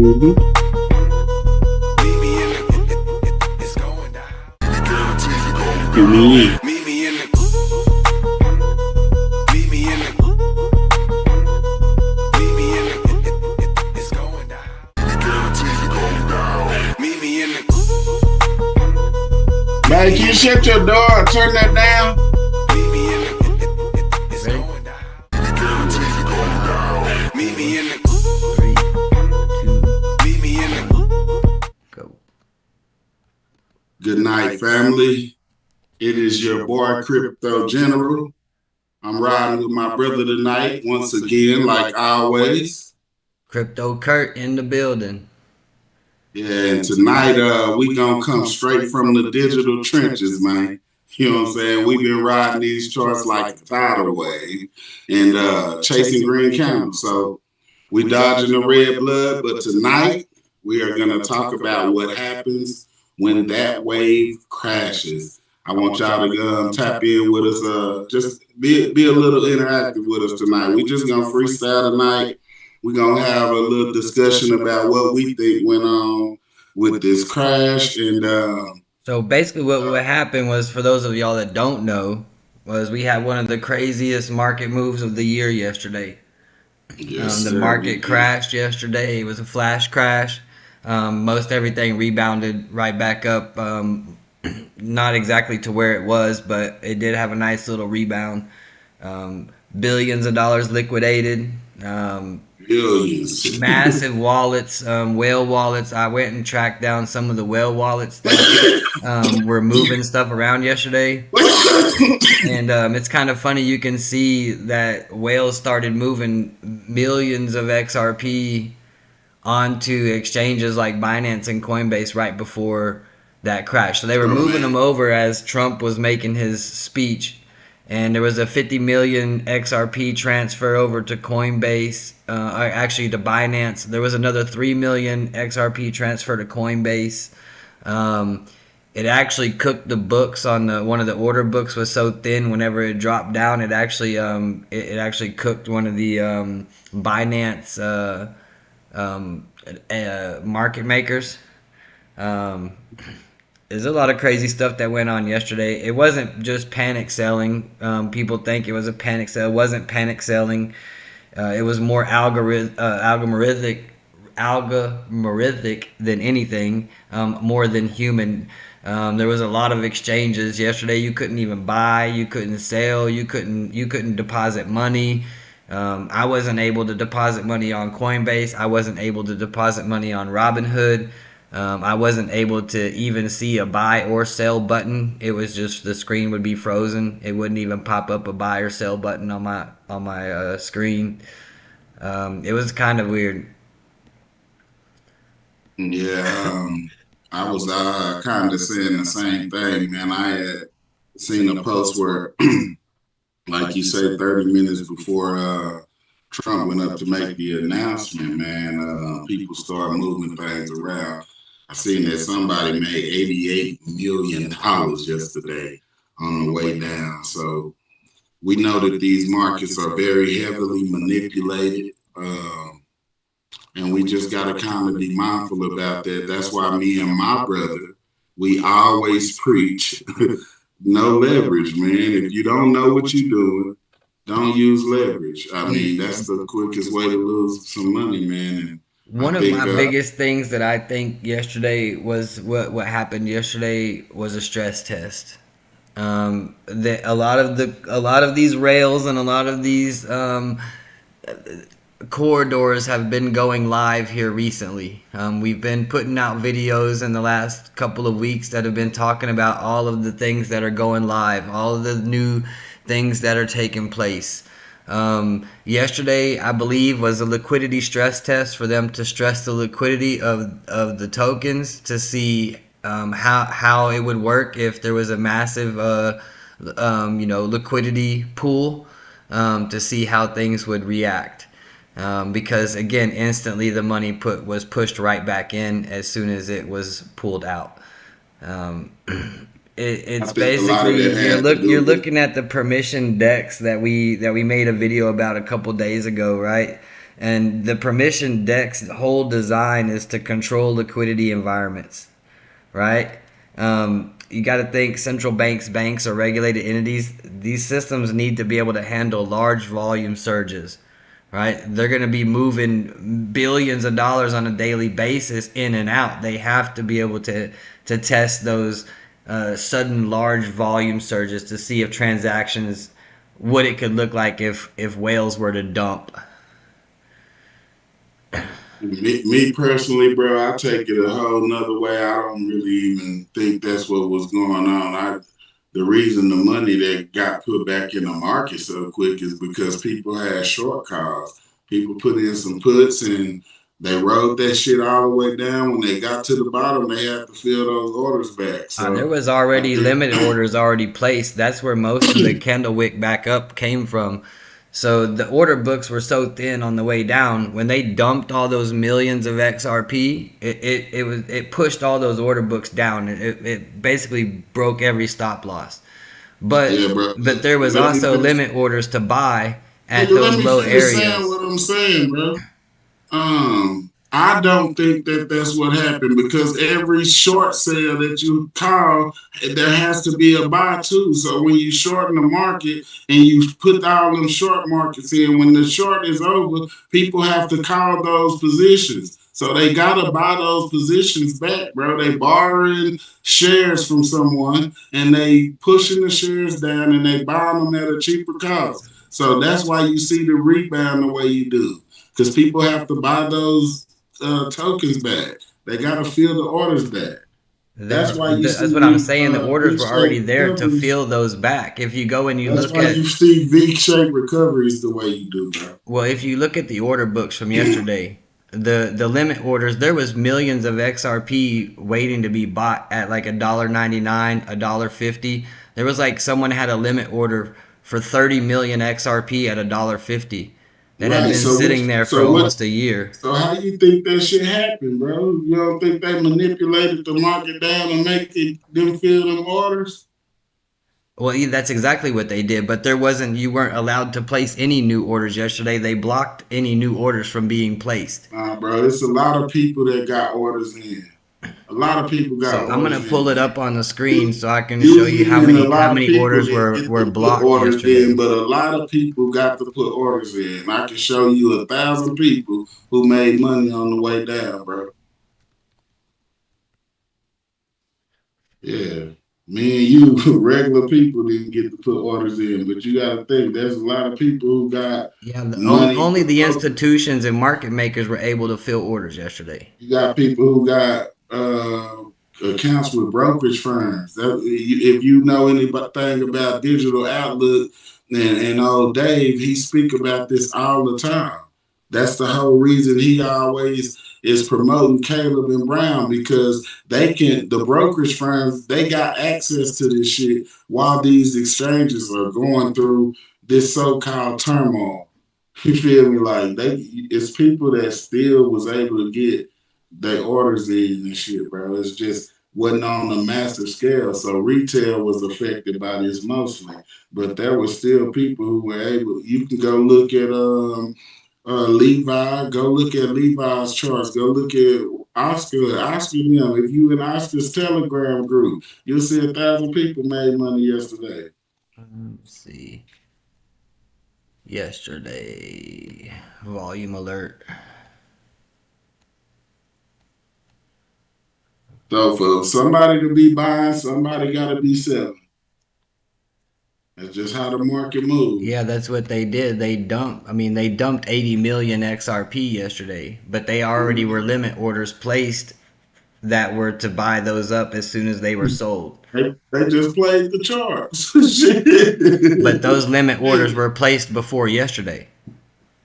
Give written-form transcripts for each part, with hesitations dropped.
Meet me in the, it's going down. Mm-hmm. Meet me in the, meet me in the, meet me in the, it's going down. Meet me in the, Man, can you shut your door or turn that down? meet me in the, it's going down. Meet me in the, 3, 2, meet me in the. go. Good night, family. It is your boy, Crypto General. I'm riding with my brother tonight, once again, like always. Crypto Kurt in the building. Yeah, and tonight we gonna come straight from the digital trenches, man. You know what I'm saying? We've been riding these charts like the tidal wave and chasing green candles. So we dodging the red blood, but tonight we are gonna talk about what happens when that wave crashes. I want y'all to tap in with us, just be a little interactive with us tonight. We just gonna freestyle tonight. We're gonna have a little discussion about what we think went on with this crash. And So basically what happened was, for those of y'all that don't know, was we had one of the craziest market moves of the year yesterday. yes, The sir, market crashed yesterday. It was a flash crash. Most everything rebounded right back up. Not exactly to where it was, but it did have a nice little rebound. Billions of dollars liquidated. Billions. Massive wallets, whale wallets. I went and tracked down some of the whale wallets that were moving stuff around yesterday. And it's kind of funny. You can see that whales started moving millions of XRP onto exchanges like Binance and Coinbase right before that crash. So they were moving them over as Trump was making his speech. And there was a 50 million XRP transfer over to Coinbase, actually to Binance. There was another 3 million XRP transfer to Coinbase. It actually cooked the books on one of the order books was so thin. Whenever it dropped down, it actually cooked one of the Binance market makers. There's a lot of crazy stuff that went on yesterday. It wasn't just panic selling. People think it was a panic sell. It wasn't panic selling. It was more algorithmic than anything, more than human. There was a lot of exchanges yesterday. You couldn't even buy. You couldn't sell. You couldn't deposit money. I wasn't able to deposit money on Coinbase. I wasn't able to deposit money on Robinhood. I wasn't able to even see a buy or sell button. It was just the screen would be frozen. It wouldn't even pop up a buy or sell button on my screen. It was kind of weird. Yeah, I was kind of saying the same thing, man. I had seen a post where, like you said, 30 minutes before Trump went up to make the announcement, man, people started moving things around. I seen that somebody made $88 million yesterday on the way down. So we know that these markets are very heavily manipulated. And we just got to kind of be mindful about that. That's why me and my brother, we always preach no leverage, man. If you don't know what you're doing, don't use leverage. I mean, that's the quickest way to lose some money, man. And one of my biggest things that I think yesterday was what happened yesterday was a stress test. That a lot of these rails and a lot of these corridors have been going live here recently. We've been putting out videos in the last couple of weeks that have been talking about all of the things that are going live, all of the new things that are taking place. Yesterday, I believe, was a liquidity stress test for them to stress the liquidity of the tokens to see how it would work if there was a massive liquidity pool, to see how things would react. Because again, instantly the money was pushed right back in as soon as it was pulled out. It's basically you're looking at the permission decks that we made a video about a couple days ago, right? And the permission DEX whole design is to control liquidity environments, right? You got to think central banks are regulated entities. These systems need to be able to handle large volume surges, right? They're going to be moving billions of dollars on a daily basis in and out. They have to be able to test those sudden large volume surges to see if transactions, what it could look like if whales were to dump. Me personally, bro, I take it a whole nother way. I don't really even think that's what was going on. The reason the money that got put back in the market so quick is because people had short calls. People put in some puts and they rode that shit all the way down. When they got to the bottom, they had to fill those orders back. There So was I already think, limited orders already placed. That's where most of the candle wick back up came from. So the order books were so thin on the way down. When they dumped all those millions of XRP, it pushed all those order books down. It basically broke every stop loss. yeah, bro. But there was Let me also finish. limit orders to buy at Nigga, let those me low finish saying areas. what I'm saying, bro. I don't think that that's what happened because every short sale that you call, there has to be a buy too. So when you shorten the market and you put all them short markets in, when the short is over, people have to call those positions. So they gotta buy those positions back, bro. They borrowing shares from someone and they pushing the shares down and they buying them at a cheaper cost. So that's why you see the rebound the way you do because people have to buy those tokens back. They got to fill the orders back. That's why you That's see what I'm saying. The orders were already V-shaped there to recoveries. fill those back. If you go and you That's look why at, you see V-shaped recoveries the way you do, bro. well, if you look at the order books from yesterday, the limit orders, there was millions of XRP waiting to be bought at like $1.99, $1.50. There was like someone had a limit order for 30 million XRP at $1.50 that had Right. been sitting there for almost a year. So how you think that shit happened, bro? You don't think they manipulated the market down and make it them fill them orders? Well, that's exactly what they did, but you weren't allowed to place any new orders yesterday. They blocked any new orders from being placed. Nah, bro. It's a lot of people that got orders in. A lot of people So got I'm gonna orders pull in. it up on the screen so I can show You you how and a many lot of people orders didn't get were to put blocked orders in, yesterday. but a lot of people got to put orders in. I can show you 1,000 people who made money on the way down, bro. Yeah. Me and you, regular people, didn't get to put orders in, but you got to think there's a lot of people who got Yeah, money only through the brokers. institutions and market makers were able to fill orders yesterday. You got people who got accounts with brokerage firms. If you know anything about digital outlook and old Dave, he speak about this all the time. That's the whole reason he always is promoting Caleb and Brown because the brokerage firms, they got access to this shit while these exchanges are going through this so-called turmoil. You feel me? Like it's people that still was able to get their orders in and shit, bro. It's just wasn't on a massive scale. So retail was affected by this mostly, but there were still people who were able. You can go look at Levi. Go look at Levi's charts. Go look at Oscar. Oscar them. If you in Oscar's Telegram group, you'll see 1,000 people made money yesterday. Let's see. Yesterday, volume alert. So for somebody to be buying, somebody got to be selling. That's just how the market moves. Yeah, that's what they did. They dumped 80 million XRP yesterday, but they already were limit orders placed that were to buy those up as soon as they were sold. They just played the charts. But those limit orders were placed before yesterday.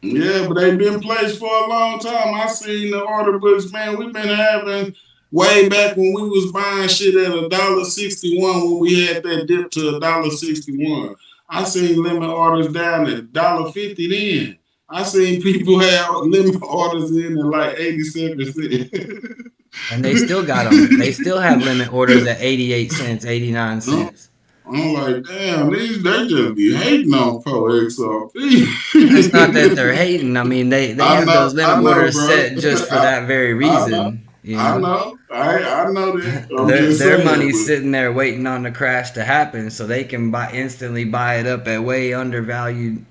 Yeah, but they've been placed for a long time. I seen the order books, man. We've been having way back when we was buying shit at $1.61 when we had that dip to $1.61. I seen limit orders down at $1.50 then. I seen people have limit orders in at like 87 cents. And they still got them. They still have limit orders at 88 cents, 89 cents. I'm like, damn, they just be hating on pro XRP. It's not that they're hating. I mean, they have those limit I know, orders bro. set just for that very I know, reason, you I know. know, I know that. I'm just Their saying, money's but sitting there waiting on the crash to happen so they can instantly buy it up at way undervalued,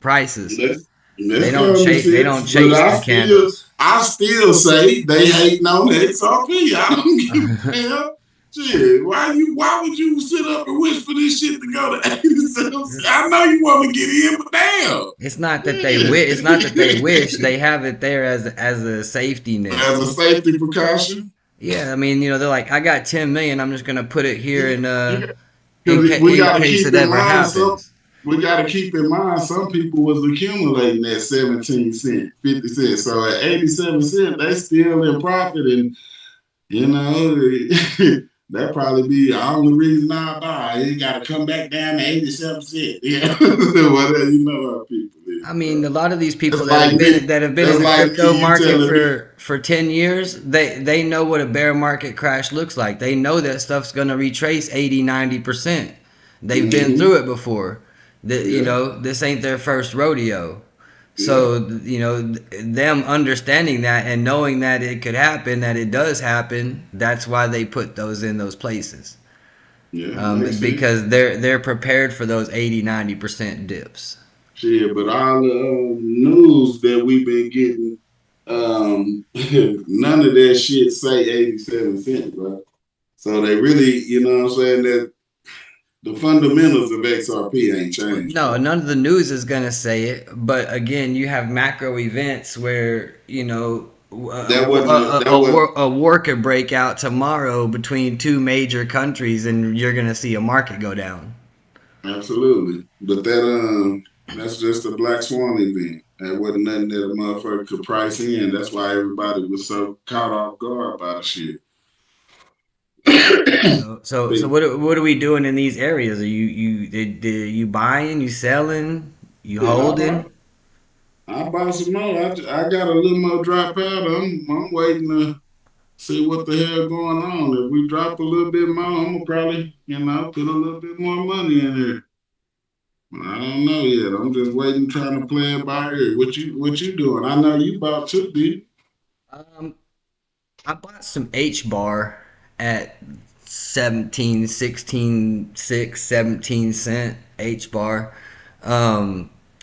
prices. that's They that's don't common chase they sense. don't But chase the candles. I still say they hating on XRP. I don't give a damn. Shit, why would you sit up and wish for this shit to go to 87? I know you want to get in, but damn. It's not that they wish, they have it there as a safety net. As a safety precaution. Yeah, I mean, they're like, I got 10 million, I'm just gonna put it here Yeah, in because we in got to case keep it in ever mind happens. some people was accumulating at 17 cents, 50 cents. So at 87 cents, they still in profit, and you know that probably be the only reason I buy. You got to come back down to 87 cents. Yeah, whatever, how people is, I mean, bro. a lot of these people That's like me. that have been That's in the like me. crypto You market telling me, for 10 years, they know what a bear market crash looks like. They know that stuff's going to retrace 80-90%. They've been mm-hmm, through it before. yeah, This ain't their first rodeo. yeah, So, them understanding that and knowing that it could happen, that it does happen, that's why they put those in those places. yeah, makes sense. Because they're prepared for those 80-90% dips. Shit, but all the news that we've been getting, none of that shit say 87 cents, bro. So they really, you know what I'm saying, that the fundamentals of XRP ain't changed, No, bro. none of the news is gonna say it, but again, you have macro events where That wasn't that was a war could break out tomorrow between two major countries, and you're gonna see a market go down. absolutely. But that's just a black swan event. That wasn't nothing that a motherfucker could price in. That's why everybody was so caught off guard by the shit. So what are we doing in these areas? Are you buying, you selling, you Yeah, holding? I bought some more. I got a little more dry powder. I'm waiting to see what the hell going on. If we drop a little bit more, I'm gonna probably, put a little bit more money in there. But I don't know yet. I'm just waiting, trying to play it by ear. What you doing? I know you bought two, did Um, I bought some H bar at 17, 16, 6, 17 cent H bar.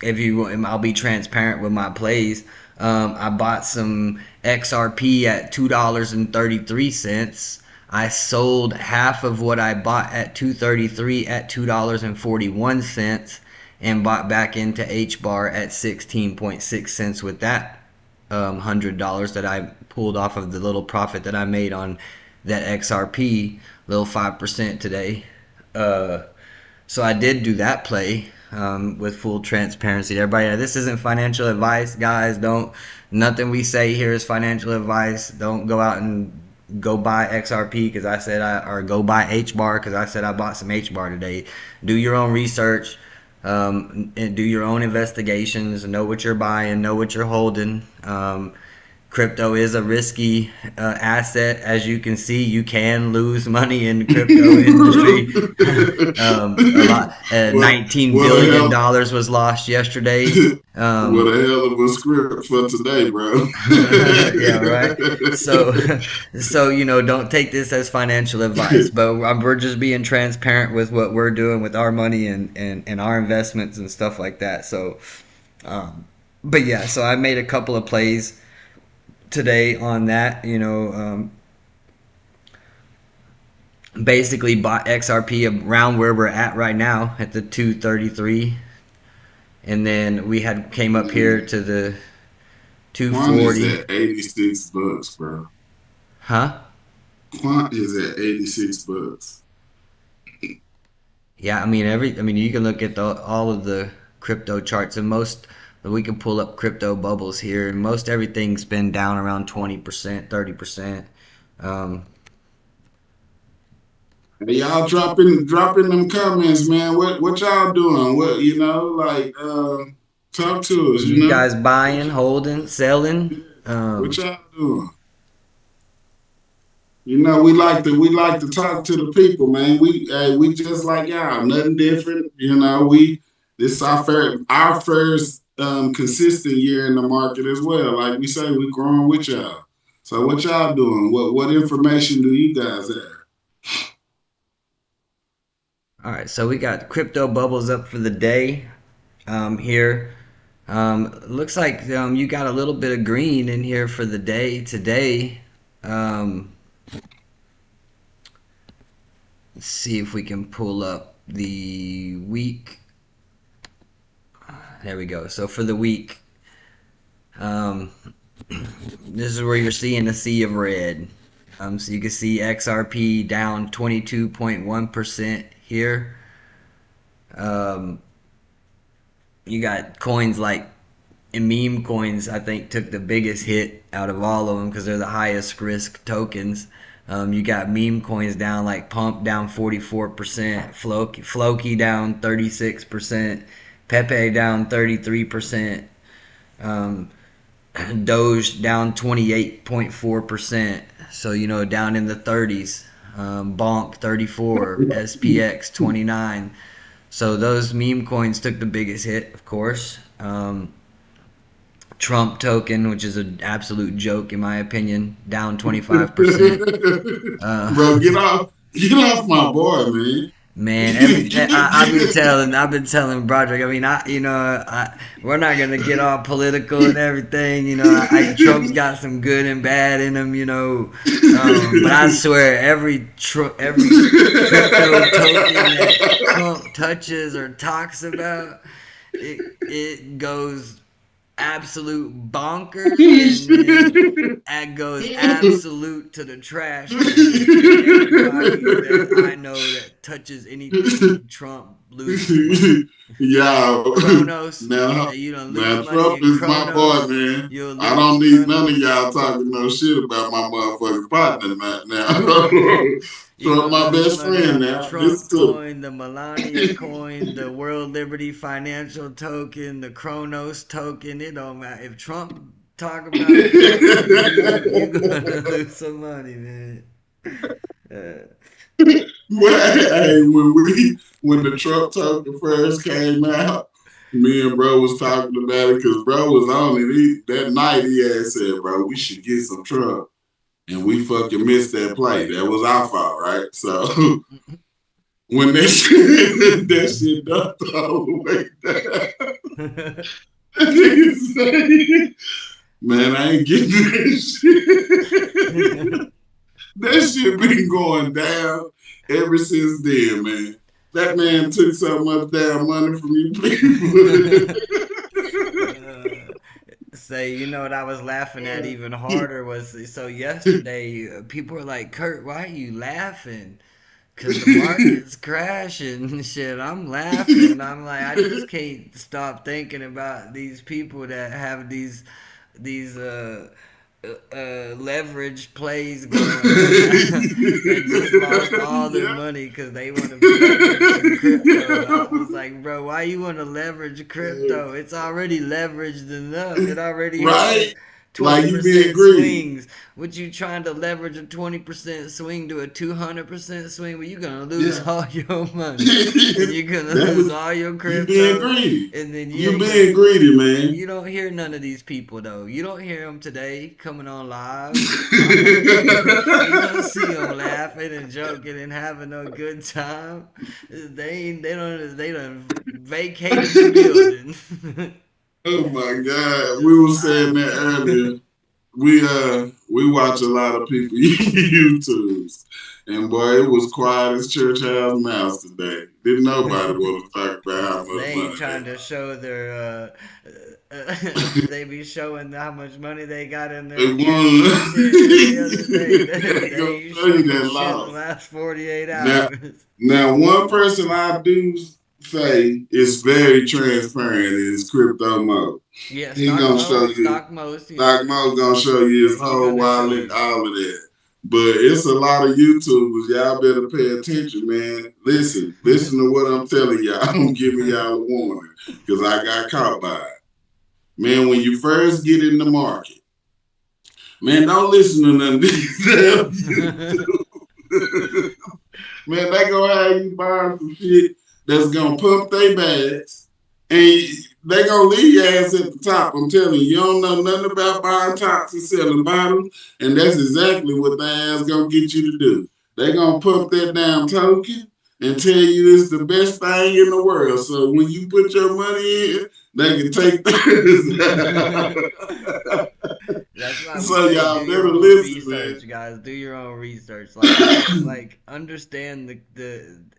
If you want, I'll be transparent with my plays. I bought some XRP at $2.33. I sold half of what I bought at 2.33 at $2.41 and bought back into H bar at 16.6 cents with that $100 that I pulled off of the little profit that I made on that XRP, little 5% today. So I did do that play with full transparency. Everybody, this isn't financial advice, guys. Don't nothing we say here is financial advice. Don't go out and go buy XRP because I said or go buy H bar because I said I bought some H bar today. Do your own research. And do your own investigations, know what you're buying, know what you're holding. Crypto is a risky asset. As you can see, you can lose money in the crypto industry. A lot, what $19 what a billion hell was lost yesterday. what a hell of a script for today, bro. Yeah, right. So, don't take this as financial advice, but we're just being transparent with what we're doing with our money and our investments and stuff like that. So, but yeah, so I made a couple of plays today on that. Basically bought XRP around where we're at right now at the 233, and then we had came up here to the Quant is 240. at $86, bro. Huh? Quant is at $86. Yeah, I mean you can look at all of the crypto charts, and most we can pull up crypto bubbles here, and most everything's been down around 20%, 30%. Um, Hey, y'all dropping them comments, man. What y'all doing? What talk to us, you guys What buying, holding, selling? what y'all doing? we like to talk to the people, man. We just like y'all, nothing different. This our first consistent year in the market as well. Like we say, we growing with y'all. So what y'all doing? What information do you guys have? All right, so we got crypto bubbles up for the day here. Looks like you got a little bit of green in here for the day today. Um, let's see if we can pull up the week. There we go. So for the week, um, this is where you're seeing a sea of red. So you can see XRP down 22.1% here. Um, you got coins like and meme coins, I think, took the biggest hit out of all of them because they're the highest risk tokens. You got meme coins down, like Pump down 44%, Floki down 36%, Pepe down 33%, um, Doge down 28.4%. So, down in the 30s. Bonk 34, SPX 29. So those meme coins took the biggest hit, of course. Trump token, which is an absolute joke in my opinion, down 25%. Bro, get off my boy, man. Man, everything I've been telling Broderick. I mean, we're not gonna get all political and everything. Trump's got some good and bad in him. But I swear, every crypto token that Trump touches or talks about, it goes absolute bonkers, and then that goes absolute to the trash. Everybody that I know that touches anything Trump loses money. Yeah, Kronos, now, you don't now lose money Trump in is my boy, Kronos. man. You'll I don't lose need none money. of y'all talking no shit about my motherfucking partner now. You're Trump, gonna my lose best money friend on the now. Listen Trump to coin, the Melania coin, the World Liberty Financial token, the Kronos token. It don't matter. If Trump talk about crypto, you gonna lose some money, man. Uh, Well, hey, when the Trump token first came out, me and bro was talking about it because bro was on it. That night he had said, "Bro, we should get some Trump," and we fucking missed that play. That was our fault, right? So when that shit, that shit dumped all the way down, nigga say, "Man, I ain't getting that shit." That shit been going down ever since then, man. That man took so much damn money from you people. Say, what I was laughing at even harder was so yesterday people were like, Kurt, why are you laughing? Because the market's crashing and shit. I'm laughing. I'm like, I just can't stop thinking about these people that have these leverage plays going on that just lost all their Yeah. money because they want to leverage some crypto. I was like, bro, why you want to leverage crypto? It's already leveraged enough. It already Right? has Like you being 20% greedy. swings. What you trying to leverage a 20% swing to a 200% swing? Well, you're gonna lose Yeah. all your money, and you're gonna That lose was all your you being crypto, greedy. and then you You ain't being gonna. greedy, man. You don't hear none of these people though. You don't hear them today coming on live. You don't see them laughing and joking and having a good time. They don't vacated the building. Oh my They're God. We just were saying that laughing. earlier. We watch a lot of people YouTubes. And boy, it was quiet as church house mouse today. Didn't nobody want to talk about how much They ain't money trying to show their they be showing how much money they got in their they accounts won. and shit every other day. They They gonna ain't show you showing that shit in the loss. last 48 Now hours. now one person I do say is very transparent is crypto mode. Yeah, He gonna show you stock most, yeah. Stock Mo's gonna show you his He whole gonna show wallet, you. all of that. But it's a lot of YouTubers. Y'all better pay attention, man. Listen to what I'm telling y'all. I'm giving y'all a warning because I got caught by it. Man, when you first get in the market, Man, don't listen to none of these damn YouTube. Man, they gonna have you buying some shit that's gonna pump their bags, and they gonna leave your ass at the top. I'm telling you, you don't know nothing about buying tops and selling bottoms, and that's exactly what their ass gonna get you to do. They gonna pump that damn token and tell you it's the best thing in the world. So when you put your money in, they can take that. That's why we So say do y'all your better own listen, man. research, guys. Do your own research. Like understand the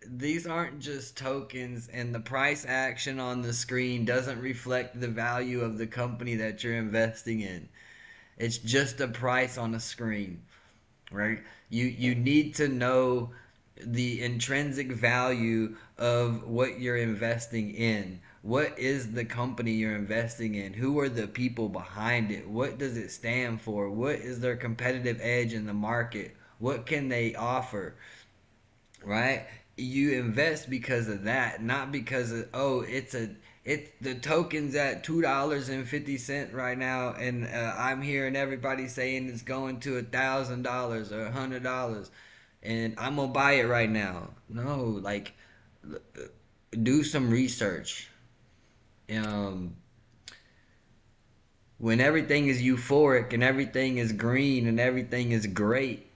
these aren't just tokens, and the price action on the screen doesn't reflect the value of the company that you're investing in. It's just a price on a screen, right? You need to know the intrinsic value of what you're investing in. What is the company you're investing in? Who are the people behind it? What does it stand for? What is their competitive edge in the market? What can they offer? Right? You invest because of that, not because of, oh, it's the token's at $2.50 right now, and I'm hearing everybody saying it's going to $1,000 or $100, and I'm gonna buy it right now. No, like, do some research. Um, when everything is euphoric and everything is green and everything is great,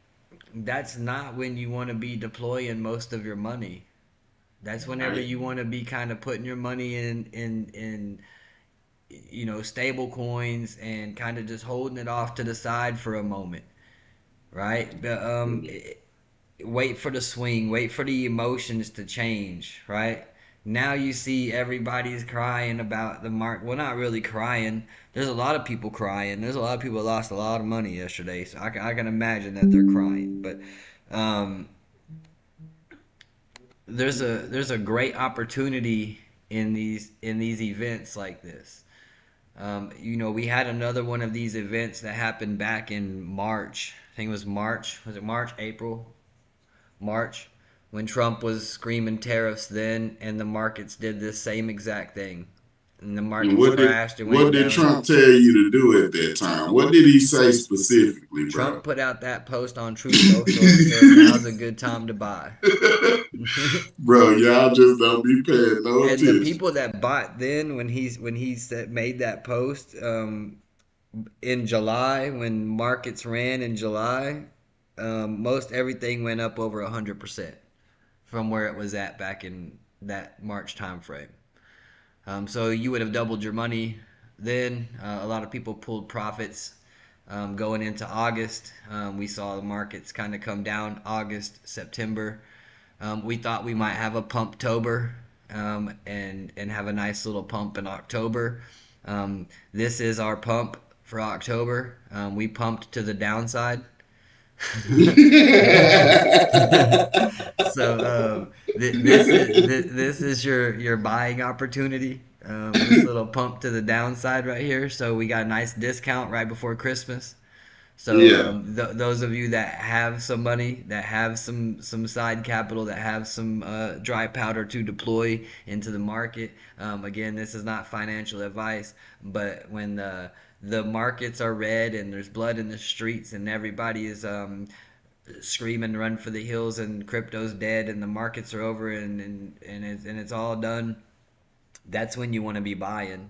that's not when you want to be deploying most of your money. That's whenever Right. you want to be kind of putting your money in stable coins and kind of just holding it off to the side for a moment, right? But wait for the swing, wait for the emotions to change, right? Now you see everybody's crying about the mark. Well, not really crying. There's a lot of people crying. There's a lot of people that lost a lot of money yesterday, so I can imagine that they're crying. But um, there's a great opportunity in these events like this. We had another one of these events that happened back in March. I think it was March. Was it March? April? March, when Trump was screaming tariffs then, and the markets did this same exact thing. And the And markets crashed and went what did down. Trump tell you to do at that time? What did he say specifically, bro? Trump put out that post on Truth Social and said, "Now's a good time to buy." Bro, y'all just don't be paying no And the attention. people that bought then, when he made that post in July, when markets ran in July, most everything went up over 100% from where it was at back in that March time frame. So you would have doubled your money then. A lot of people pulled profits going into August. We saw the markets kind of come down August, September. We thought we might have a pumptober and have a nice little pump in October. This is our pump for October. We pumped to the downside. So this is your buying opportunity. This little pump to the downside right here. So we got a nice discount right before Christmas. So Yeah, those of you that have some money, that have some side capital, that have some dry powder to deploy into the market, again, this is not financial advice, but when the markets are red and there's blood in the streets and everybody is scream and run for the hills and crypto's dead and the markets are over and it's all done, that's when you want to be buying.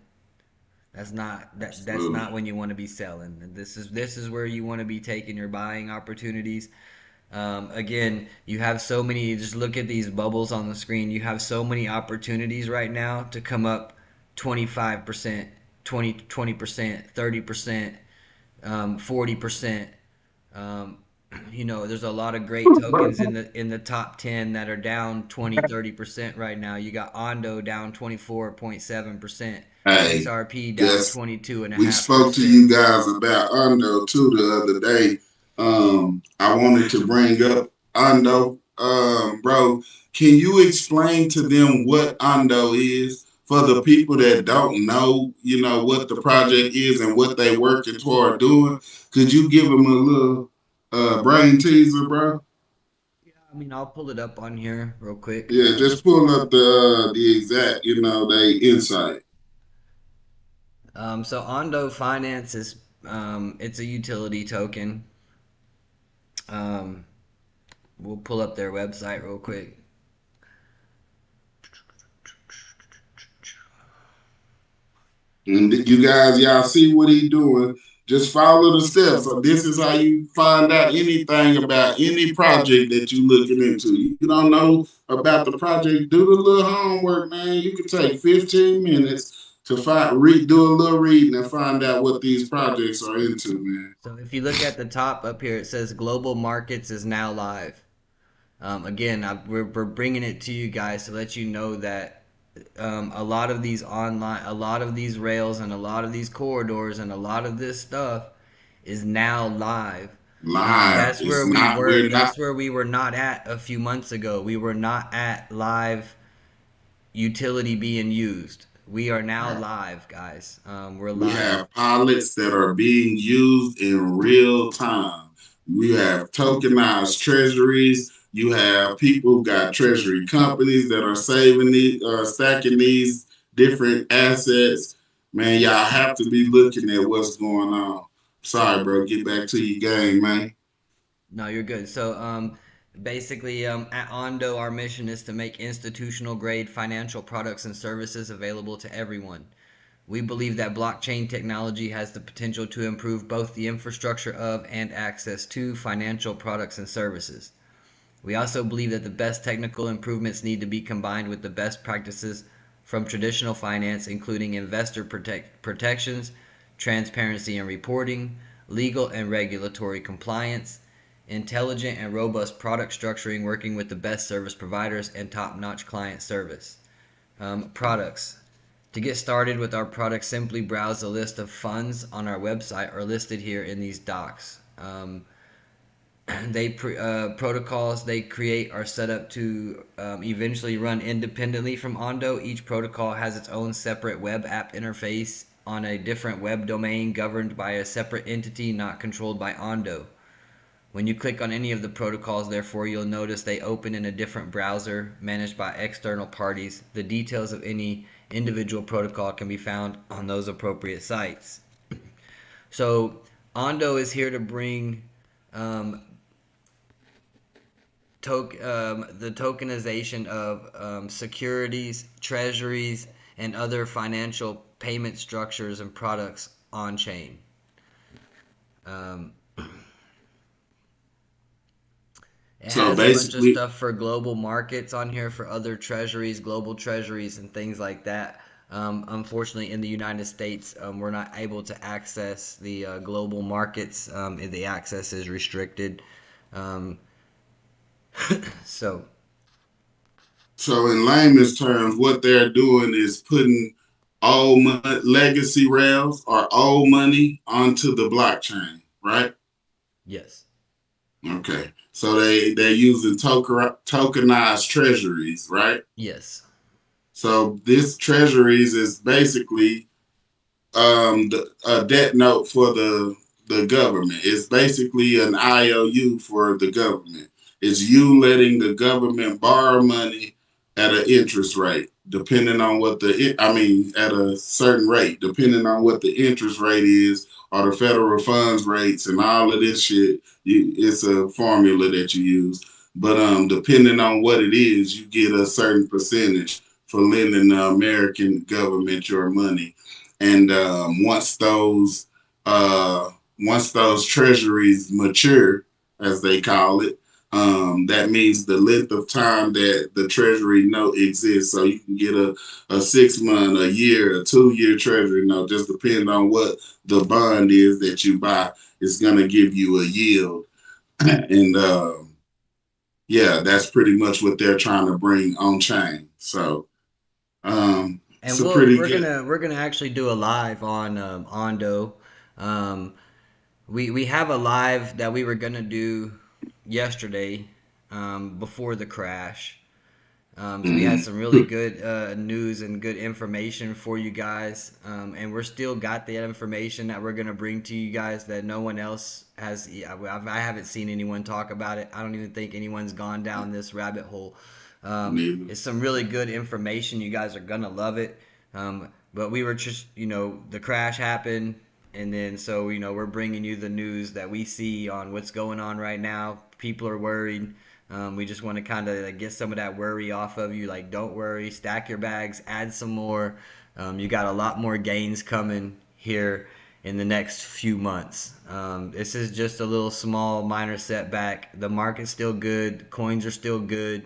That's absolutely. not when you want to be selling. This is where you want to be taking your buying opportunities. Again, you have so many. Just look at these bubbles on the screen. You have so many opportunities right now to come up 25%, 20%, 30%, 40%. Um, there's a lot of great tokens in the top 10 that are down 20-30% right now. You got Ondo down 24.7%, Hey, XRP down guess we spoke to 22.5%. you guys about Undo too the other day. I wanted to bring up Undo. Bro, can you explain to them what Undo is for the people that don't know, what the project is and what they working toward doing? Could you give them a little brain teaser, bro? Yeah, I mean, I'll pull it up on here real quick. Yeah, just pull up the exact, they insight. So Ondo Finance is It's a utility token. Um, we'll pull up their website real quick. And you guys, y'all see what he doing. Just follow the steps. So this is how you find out anything about any project that you looking into. You don't know about the project, do the little homework, man. You can take 15 minutes to do a little reading and find out what these projects are into, man. So if you look at the top up here, it says Global Markets is now live. Again, we're bringing it to you guys to let you know that a lot of these rails and a lot of these corridors and a lot of this stuff is now live. Live. That's where It's we not, were. we're not, That's where we were not at a few months ago. We were not at live utility being used. We are now live, guys. We're we live. have pilots that are being used in real time. We have tokenized treasuries. You have people who got treasury companies that are saving these, stacking these different assets. Man, y'all have to be looking at what's going on. Sorry, bro. Get back to your game, man. No, you're good. So, basically, at Ondo, our mission is to make institutional grade financial products and services available to everyone. We believe that blockchain technology has the potential to improve both the infrastructure of and access to financial products and services. We also believe that the best technical improvements need to be combined with the best practices from traditional finance, including investor protections, transparency and reporting, legal and regulatory compliance, intelligent and robust product structuring, working with the best service providers, and top-notch client service. Products. To get started with our products, simply browse the list of funds on our website or listed here in these docs. Protocols they create are set up to eventually run independently from Ondo. Each protocol has its own separate web app interface on a different web domain governed by a separate entity not controlled by Ondo. When you click on any of the protocols, therefore, you'll notice they open in a different browser managed by external parties. The details of any individual protocol can be found on those appropriate sites. So, Ondo is here to bring um, the tokenization of securities, treasuries, and other financial payment structures and products on chain. It So has a bunch of basically, stuff for global markets on here for other treasuries, global treasuries, and things like that. Unfortunately, in the United States, we're not able to access the global markets. The access is restricted. Um, so, so in layman's terms, what they're doing is putting old legacy rails or old money onto the blockchain, right? yes. Okay. So they're using tokenized treasuries, right? Yes. So this treasuries is basically a debt note for the government. It's basically an IOU for the government. It's you letting the government borrow money at an interest rate, depending on what at a certain rate, depending on what the interest rate is, or the federal funds rates, and all of this shit. It's a formula that you use, but depending on what it is, you get a certain percentage for lending the American government your money. And uh, once those treasuries mature, as they call it, that means the length of time that the treasury note exists. So you can get a 6 month, a year, a 2 year treasury note, just depending on what the bond is that you buy. It's gonna give you a yield, and yeah, that's pretty much what they're trying to bring on chain. So it's And a pretty good. we're gonna actually do a live on Ondo. Um, we have a live that we were gonna do yesterday before the crash. So we had some really good news and good information for you guys, and we're still got the information that we're gonna bring to you guys that no one else has. I haven't seen anyone talk about it. I don't even think anyone's gone down this rabbit hole. Neither. It's some really good information. You guys are gonna love it. But we were just, the crash happened. And then so we're bringing you the news that we see on what's going on right now. People are worried. We just want to kind of like get some of that worry off of you. Like, don't worry, stack your bags, add some more. You got a lot more gains coming here in the next few months. This is just a little small minor setback. The market's still good. Coins are still good.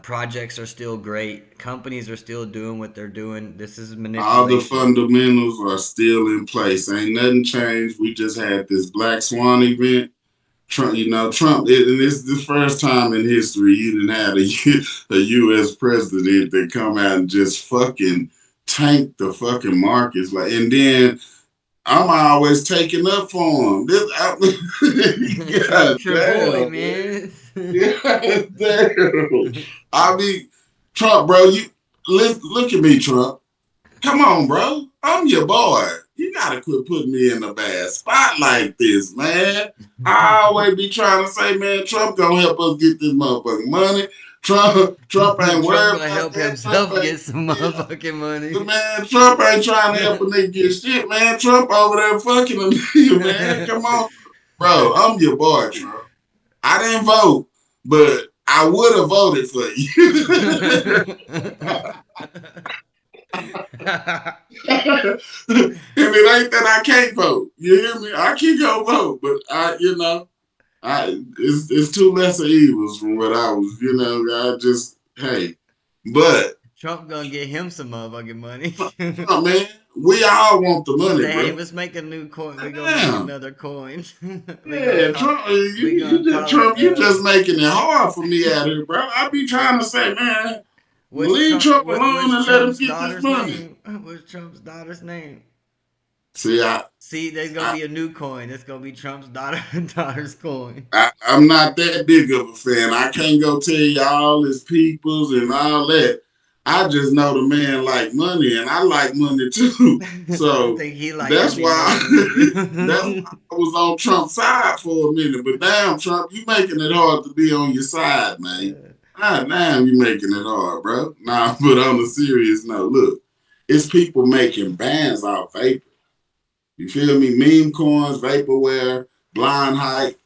Projects are still great. Companies are still doing what they're doing. This is All the manipulation. fundamentals are still in place. Ain't nothing changed. We just had this Black Swan event. Trump, and it's the first time in history you didn't have a U.S. president that come out and just fucking tank the fucking markets. Like, and then I'm always taking up for him. God Trump's your boy, damn, man. man. God damn. I mean, Trump, bro, you look at me, Trump. Come on, bro. I'm your boy. You gotta quit putting me in a bad spot like this, man. I always be trying to say, man, Trump gonna help us get this motherfucking money. Trump ain't Trump worried gonna about help that. Trump himself ain't, get some yeah. motherfucking money. Man, Trump ain't trying to help a nigga get shit, man. Trump over there fucking a nigga, man. Come on. Bro, I'm your boy, Trump. I didn't vote, but I would have voted for you. And it ain't that I can't vote. You hear me? I can go vote, but it's two lesser evils from what I was. I just hey, but Trump gonna get him some motherfucking money. oh, man, we all want the money, Say, hey, bro. let's make a new coin. We're gonna make Damn. another coin. we gonna Yeah, call. Trump, We gonna call it. You just making it hard for me out here, bro. I be trying to say, man, What's leave Trump? Trump alone What's and let him Trump's get this daughter's money. name? What's Trump's daughter's name? See, See, there's gonna I, be a new coin. It's gonna be Trump's daughter's coin. I'm not that big of a fan. I can't go tell you all his peoples and all that. I just know the man like money, and I like money too. I So think he like that's every why money that's nigga. why I was on Trump's side for a minute. But damn, Trump, you making it hard to be on your side, man. Ah, damn, you making it hard, bro. Nah, but on a serious note, look, it's people making bands off vapor. You feel me? Meme coins, vaporware, blind hype.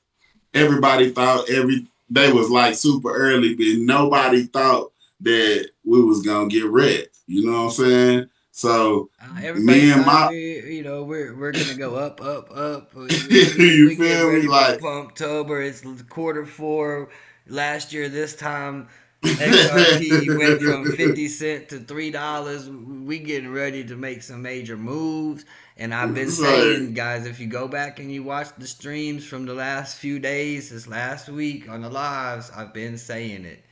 Everybody thought every they was like super early, but nobody thought that we was gonna get wrecked. You know what I'm saying? So Everybody me and thought my we're gonna go up, up, up. you We getting feel me? ready for Like Pumptober. It's quarter 4. Last year, this time, XRP went from 50 cents to $3. We getting ready to make some major moves. And I've been so, saying, guys, if you go back and you watch the streams from the last few days, this last week on the lives, I've been saying it.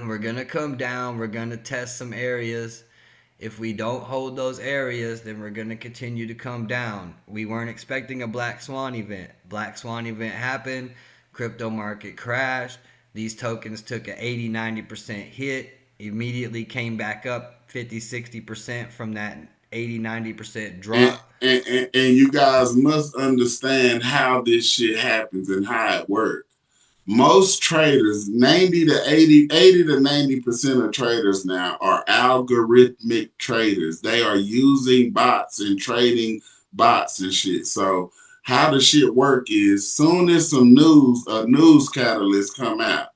We're gonna come down. We're gonna test some areas. If we don't hold those areas, then we're going to continue to come down. We weren't expecting a Black Swan event. Black Swan event happened. Crypto market crashed. These tokens took an 80-90% hit. Immediately came back up 50-60% from that 80-90% and, drop. and you guys must understand how this shit happens and how it works. Most traders, 80 to 90% of traders now are algorithmic traders. They are using bots and trading bots and shit. So how the shit work is soon as a news catalyst come out,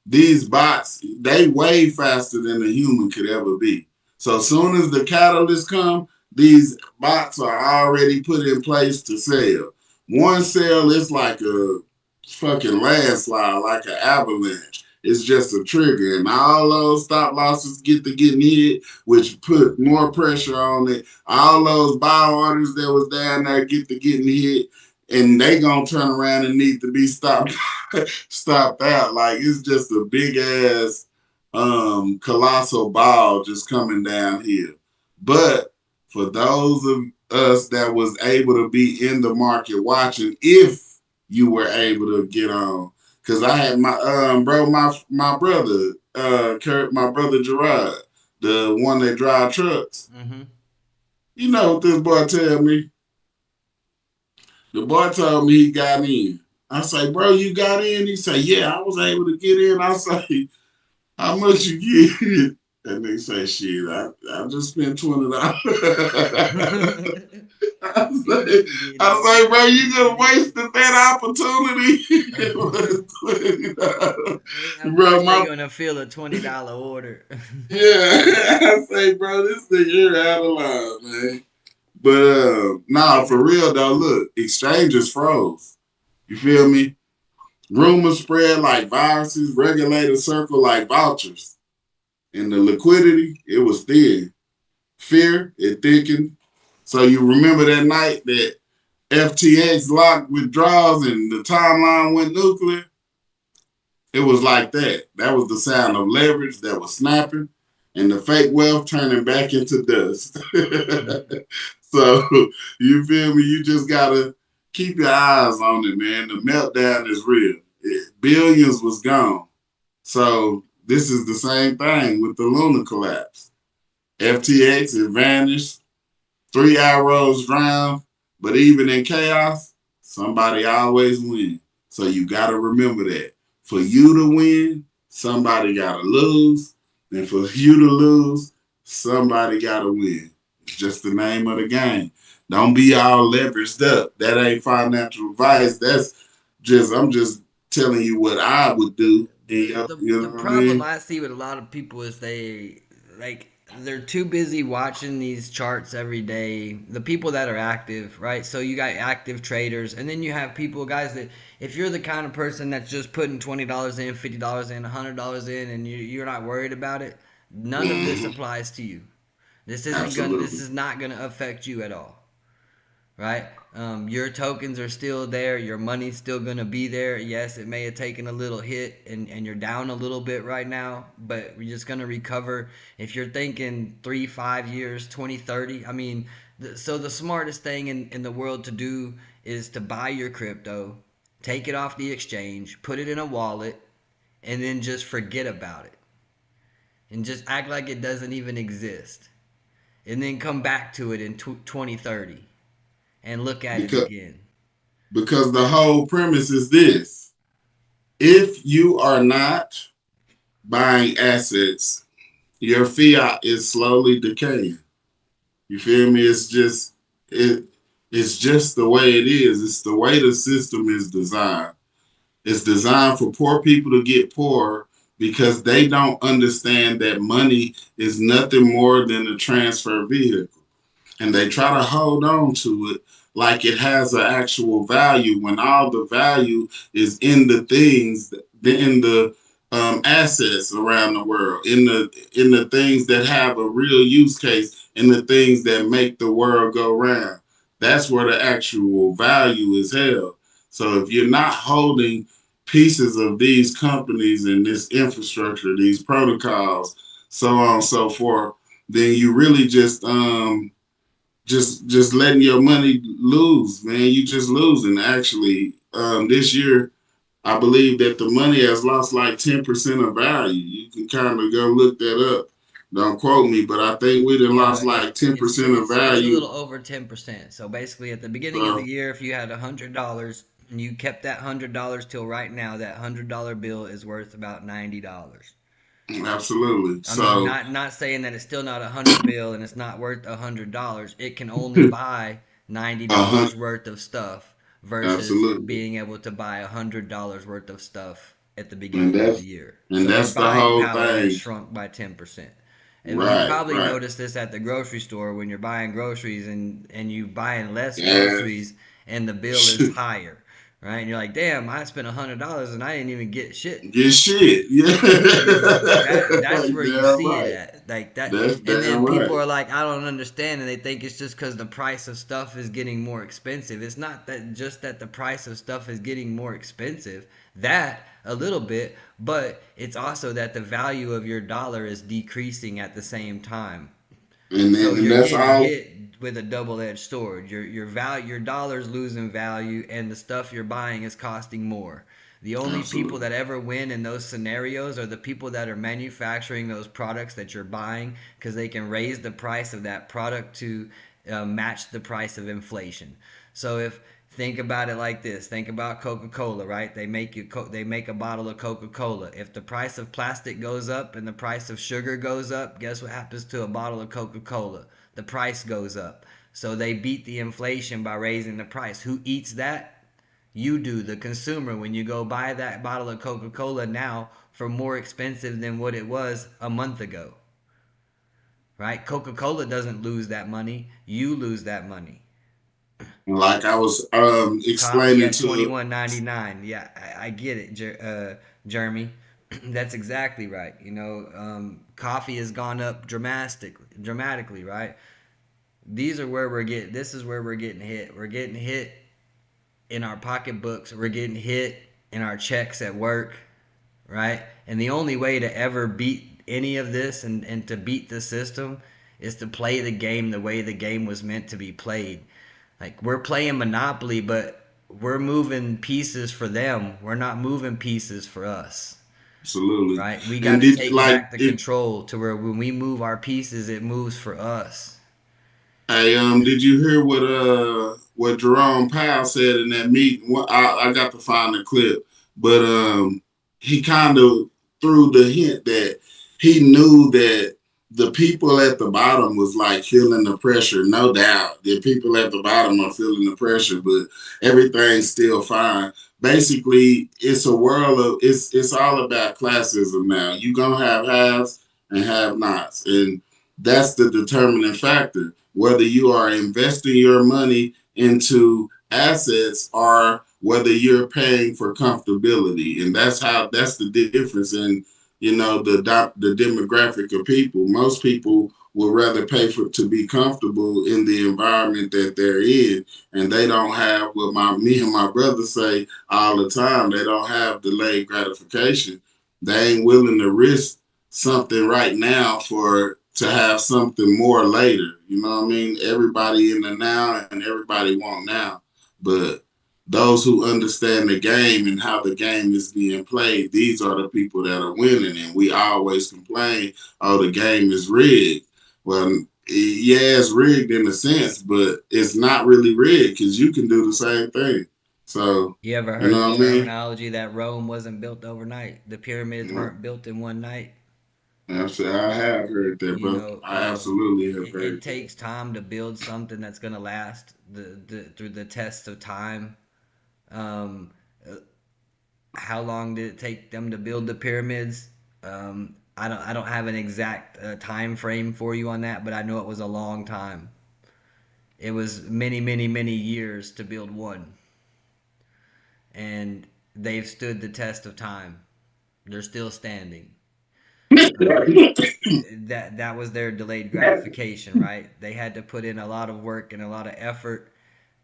these bots, they way faster than a human could ever be. So as soon as the catalyst come, these bots are already put in place to sell. One sale is like a fucking landslide, like an avalanche. It's just a trigger, and all those stop losses get to getting hit, which put more pressure on it. All those buy orders that was down there get to getting hit, and they gonna turn around and need to be stopped stopped out. Like it's just a big ass colossal ball just coming down here. But for those of us that was able to be in the market watching, if you were able to get on, because I had my my brother Kurt, my brother Gerard, the one that drive trucks. Mm-hmm. You know what this boy tell me? The boy told me he got in. I say, bro, you got in? He say, yeah, I was able to get in. I say, how much you get? And they say, shit, I just spent $20. You I was know, like, bro, you just wasted that opportunity. of Bro, course they're my gonna feel a $20 order. yeah, I say, bro, this thing here out of line, man. But nah, for real though, look, exchanges froze. You feel me? Rumors spread like viruses, regulators circle like vultures. And the liquidity, it was thin. Fear, it thickened. So you remember that night that FTX locked withdrawals and the timeline went nuclear? It was like that. That was the sound of leverage that was snapping and the fake wealth turning back into dust. So you feel me? You just gotta keep your eyes on it, man. The meltdown is real. Billions was gone. So this is the same thing with the lunar collapse. FTX it vanished. 3 arrows drowned. But even in chaos, somebody always wins. So you gotta remember that. For you to win, somebody gotta lose. And for you to lose, somebody gotta win. It's just the name of the game. Don't be all leveraged up. That ain't financial advice. That's just I'm just telling you what I would do. the, And the you the know what I problem mean? I see with a lot of people is they're too busy watching these charts every day. The people that are active, right? So you got active traders, and then you have people, guys, that if you're the kind of person that's just putting $20 in, $50 in, $100 in, and you're not worried about it, none of this Mhm. applies to you. This Absolutely. is not gonna affect you at all, right? Your tokens are still there. Your money's still going to be there. Yes, it may have taken a little hit and you're down a little bit right now, but we're just going to recover. If you're thinking 3, 5 years, 20, 30, I mean, so the smartest thing in the world to do is to buy your crypto, take it off the exchange, put it in a wallet, and then just forget about it. And just act like it doesn't even exist. And then come back to it in 2030 and look at it Because again. because the whole premise is this. If you are not buying assets, your fiat is slowly decaying. You feel me? It it's just the way it is. It's the way the system is designed. It's designed for poor people to get poorer because they don't understand that money is nothing more than a transfer vehicle. And they try to hold on to it like it has an actual value when all the value is in the things, in the assets around the world, in the things that have a real use case, in the things that make the world go round. That's where the actual value is held. So if you're not holding pieces of these companies and this infrastructure, these protocols, so on and so forth, then you really just letting your money lose, man. You just losing. Actually, this year, I believe that the money has lost like 10% of value. You can kind of go look that up. Don't quote me, but I think we done Yeah, lost like 10% of it's a value. little over 10%. So basically, at the beginning of the So year, if you had $100 and you kept that $100 till right now, that $100 bill is worth about $90. absolutely. I mean, So not saying that it's still not a 100 bill and it's not worth $100. It can only buy ninety a dollars hundred, worth of stuff versus absolutely, being able to buy $100 worth of stuff at the and beginning of the that's year. and So your that's the buying whole power has thing. shrunk by 10%. And you Right, probably right. notice this at the grocery store when you're buying groceries and you buying less Yeah. groceries and the bill is higher, right? And you're like, damn, I spent $100 and I didn't even get shit. Get shit. Yeah. That's where you Damn see it right. at, like that. That's And damn then people right. are like, I don't understand, and they think it's just because the price of stuff is getting more expensive. It's not that just that the price of stuff is getting more expensive, that a little bit, but it's also that the value of your dollar is decreasing at the same time. So And you're that's getting all. hit with a double-edged sword. Your dollar's losing value, and the stuff you're buying is costing more. The only people Absolutely. that ever win in those scenarios are the people that are manufacturing those products that you're buying, because they can raise the price of that product to match the price of inflation. So if think about it like this, think about Coca-Cola, right? They make a bottle of Coca-Cola. If the price of plastic goes up and the price of sugar goes up, guess what happens to a bottle of Coca-Cola? The price goes up. So they beat the inflation by raising the price. Who eats that? You do, the consumer. When you go buy that bottle of Coca-Cola now for more expensive than what it was a month ago, right? Coca-Cola doesn't lose that money. You lose that money. Like I was Coffee explaining at to, $21.99. Yeah, I get it, Jeremy. That's exactly right. Coffee has gone up dramatically, right? These are where we're getting. This is where we're getting hit. We're getting hit in our pocketbooks. We're getting hit in our checks at work, right? And the only way to ever beat any of this and to beat the system is to play the game the way the game was meant to be played. Like, we're playing Monopoly, but we're moving pieces for them. We're not moving pieces for us, absolutely. right? We got And to did take like back the did control to where when we move our pieces, it moves for us. Hey, did you hear what Jerome Powell said in that meeting? I got to find the clip, but he kind of threw the hint that he knew that the people at the bottom was like feeling the pressure. No doubt, the people at the bottom are feeling the pressure, but everything's still fine. Basically, it's a world of it's all about classism now. You gonna have haves and have-nots, and that's the determining factor whether you are investing your money into assets or whether you're paying for comfortability. And that's the difference in, the demographic of people. Most people would rather pay for to be comfortable in the environment that they're in, and they don't have what me and my brother say all the time. They don't have delayed gratification. They ain't willing to risk something right now for to have something more later. You know what I mean? Everybody in the now and everybody want now. But those who understand the game and how the game is being played, these are the people that are winning. And we always complain, oh, the game is rigged. Well, yeah, it's rigged in a sense, but it's not really rigged because you can do the same thing. So, You ever you heard know the what I mean? terminology that Rome wasn't built overnight? The pyramids Yeah. weren't built in one night. I have heard that, You bro. know, I absolutely have it heard that. takes time to build something that's going to last through the test of time. Um, how long did it take them to build the pyramids? I don't have an exact time frame for you on that, but I know it was a long time. It was many, many, many years to build one, and they've stood the test of time. They're still standing. Um, that was their delayed gratification, right? They had to put in a lot of work and a lot of effort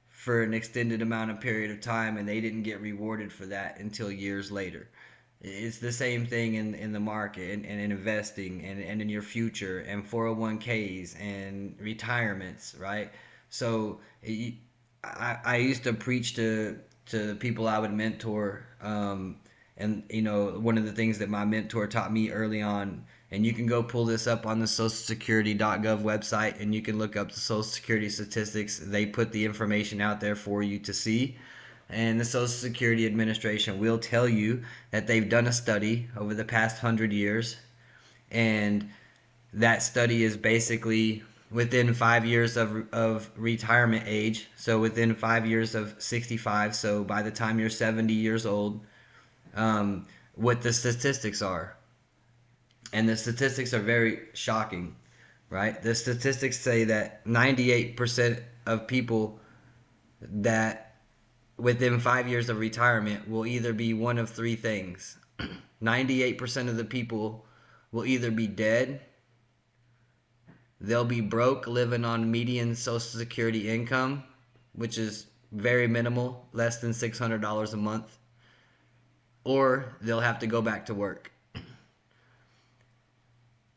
for an extended amount of period of time, and they didn't get rewarded for that until years later. It's the same thing in the market and in investing and in your future and 401ks and retirements, right? So I used to preach to the people I would mentor, and one of the things that my mentor taught me early on, and you can go pull this up on the socialsecurity.gov website and you can look up the social security statistics. They put the information out there for you to see, and the Social Security Administration will tell you that they've done a study over the past 100 years, and that study is basically within 5 years of retirement age. So within 5 years of 65. So by the time you're 70 years old, what the statistics are. And the statistics are very shocking, right? The statistics say that 98% of people that within 5 years of retirement will either be one of three things. 98% of the people will either be dead, they'll be broke living on median Social Security income, which is very minimal, less than $600 a month, or they'll have to go back to work.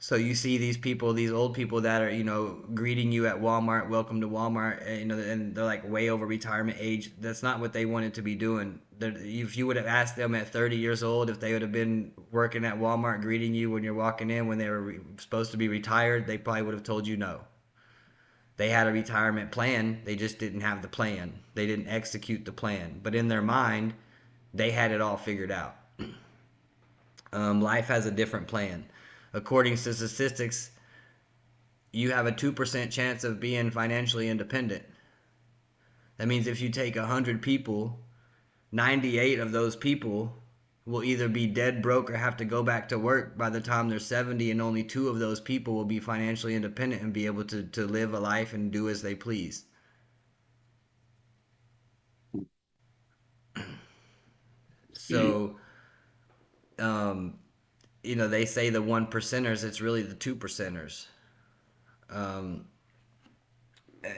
So you see these people, these old people that are, greeting you at Walmart, welcome to Walmart, and they're like way over retirement age. That's not what they wanted to be doing. If you would have asked them at 30 years old if they would have been working at Walmart greeting you when you're walking in when they were supposed to be retired, they probably would have told you no. They had a retirement plan, they just didn't have the plan. They didn't execute the plan. But in their mind, they had it all figured out. Life has a different plan. According to statistics, you have a 2% chance of being financially independent. That means if you take 100 people, 98 of those people will either be dead broke or have to go back to work by the time they're 70, and only 2 of those people will be financially independent and be able to live a life and do as they please. So, they say the 1%ers, it's really the 2%ers.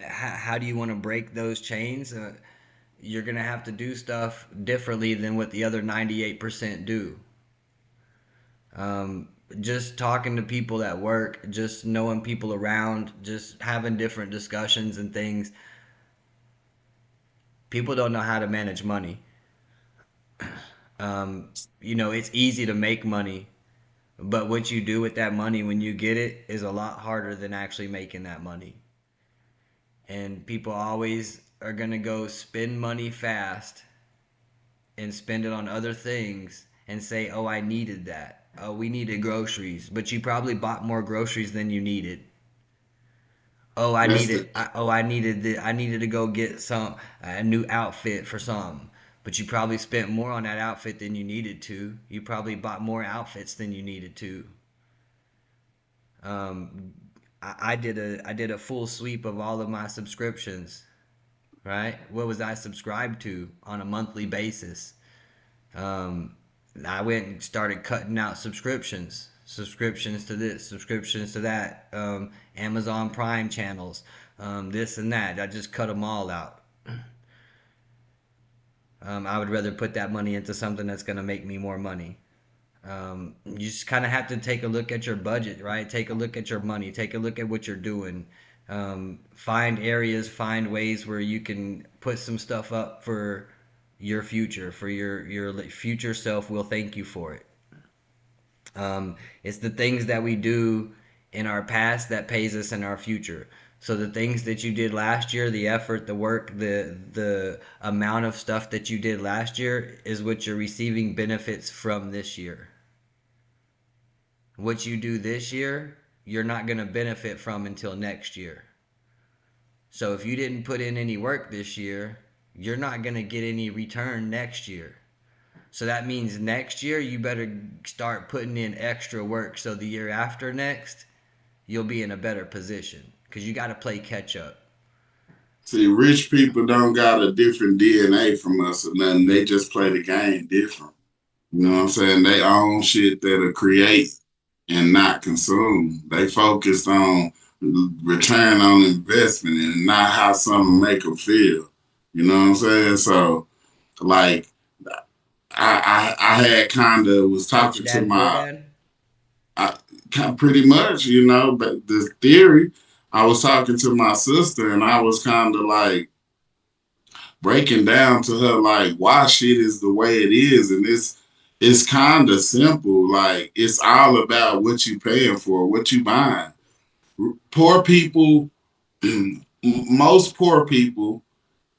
How do you want to break those chains? You're going to have to do stuff differently than what the other 98% do. Just talking to people at work, just knowing people around, just having different discussions and things. People don't know how to manage money. It's easy to make money, but what you do with that money when you get it is a lot harder than actually making that money. And people always are going to go spend money fast and spend it on other things and say, oh, I needed that. Oh, we needed groceries. But you probably bought more groceries than you needed. Oh, I needed to go get a new outfit for something. But you probably spent more on that outfit than you needed to. You probably bought more outfits than you needed to. I did a full sweep of all of my subscriptions, right? What was I subscribed to on a monthly basis? I went and started cutting out subscriptions to this, subscriptions to that, Amazon Prime channels, this and that. I just cut them all out. I would rather put that money into something that's going to make me more money. You just kind of have to take a look at your budget, right? Take a look at your money. Take a look at what you're doing. Find ways where you can put some stuff up for your future, for your future self will thank you for it. It's the things that we do in our past that pays us in our future. So the things that you did last year, the effort, the work, the amount of stuff that you did last year is what you're receiving benefits from this year. What you do this year, you're not going to benefit from until next year. So if you didn't put in any work this year, you're not going to get any return next year. So that means next year you better start putting in extra work so the year after next, you'll be in a better position because you got to play catch up. See, rich people don't got a different DNA from us or nothing. They just play the game different. You know what I'm saying? They own shit that'll create and not consume. They focused on return on investment and not how something make them feel. You know what I'm saying? So, like, I had kind of was talking to my, pretty much, but the theory, I was talking to my sister and I was kind of like breaking down to her like why shit is the way it is, and it's kind of simple. Like it's all about what you paying for, what you buying. Poor people, most poor people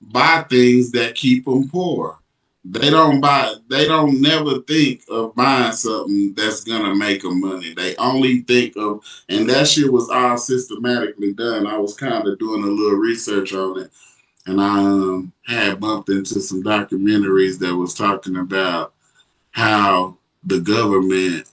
buy things that keep them poor. They don't never think of buying something that's gonna make them money. They only think of, and that shit was all systematically done. I was kind of doing a little research on it, and I had bumped into some documentaries that was talking about how the government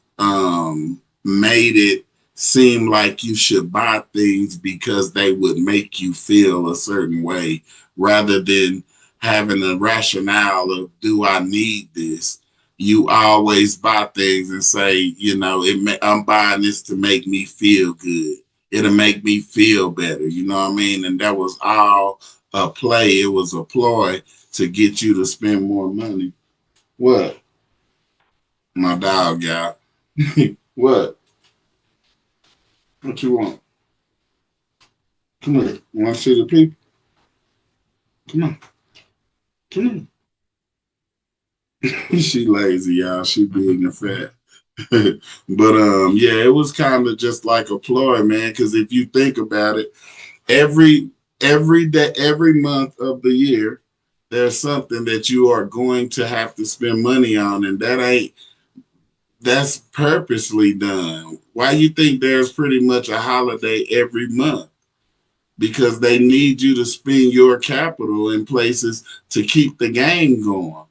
made it seem like you should buy things because they would make you feel a certain way rather than having a rationale of, do I need this? You always buy things and say, I'm buying this to make me feel good. It'll make me feel better. You know what I mean? And that was all a play. It was a ploy to get you to spend more money. What? My dog, y'all. What? What you want? Come here. You want to see the people? Come on. Come on. She lazy, y'all. She big and fat. But yeah, it was kind of just like a ploy, man. Because if you think about it, every day, every month of the year, there's something that you are going to have to spend money on, and that ain't that's purposely done. Why you think there's pretty much a holiday every month? Because they need you to spend your capital in places to keep the game going.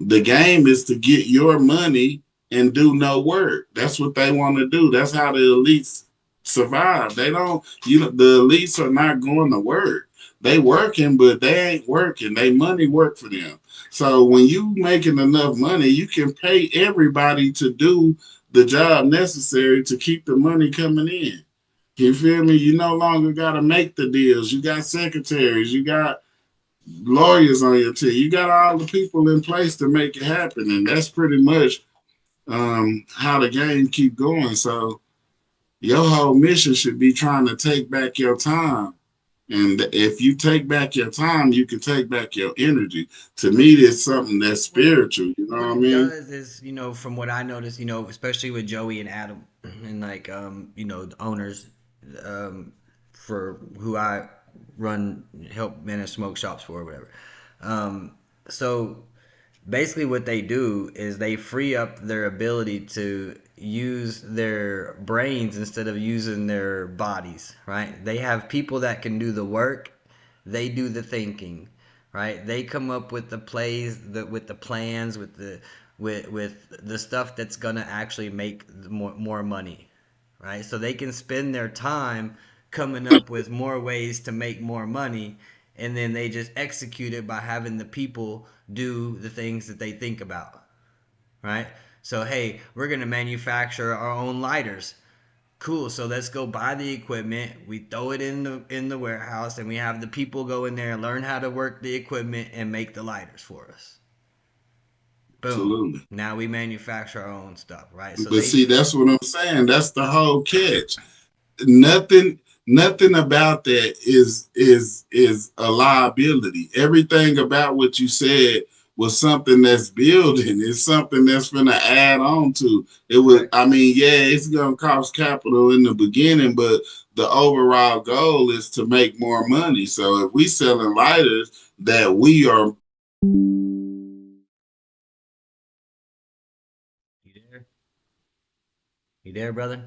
The game is to get your money and do no work. That's what they want to do. That's how the elites survive. They don't, the elites are not going to work. They working, but they ain't working. They money work for them. So when you making enough money, you can pay everybody to do the job necessary to keep the money coming in. You feel me? You no longer got to make the deals. You got secretaries. You got lawyers on your team. You got all the people in place to make it happen, and that's pretty much how the game keep going. So your whole mission should be trying to take back your time. And if you take back your time, you can take back your energy. To me, it's something that's spiritual. You know what What I it mean? does is, from what I noticed, especially with Joey and Adam and like the owners for who I help manage smoke shops for or whatever. So basically what they do is they free up their ability to use their brains instead of using their bodies, right? They have people that can do the work, they do the thinking, right? They come up with the plays, with the plans, with the stuff that's gonna actually make more money, right? So they can spend their time coming up with more ways to make more money, and then they just execute it by having the people do the things that they think about, right? So hey, we're gonna manufacture our own lighters. Cool. So let's go buy the equipment. We throw it in the warehouse, and we have the people go in there and learn how to work the equipment and make the lighters for us. Boom. Absolutely. Now we manufacture our own stuff, right? So But they see, that's what I'm saying. That's the whole catch. Nothing about that is a liability. Everything about what you said was something that's building. It's something that's gonna add on to. It would, right. I mean, yeah, it's gonna cost capital in the beginning, but the overall goal is to make more money. So if we selling lighters that we are. You there? You there, brother?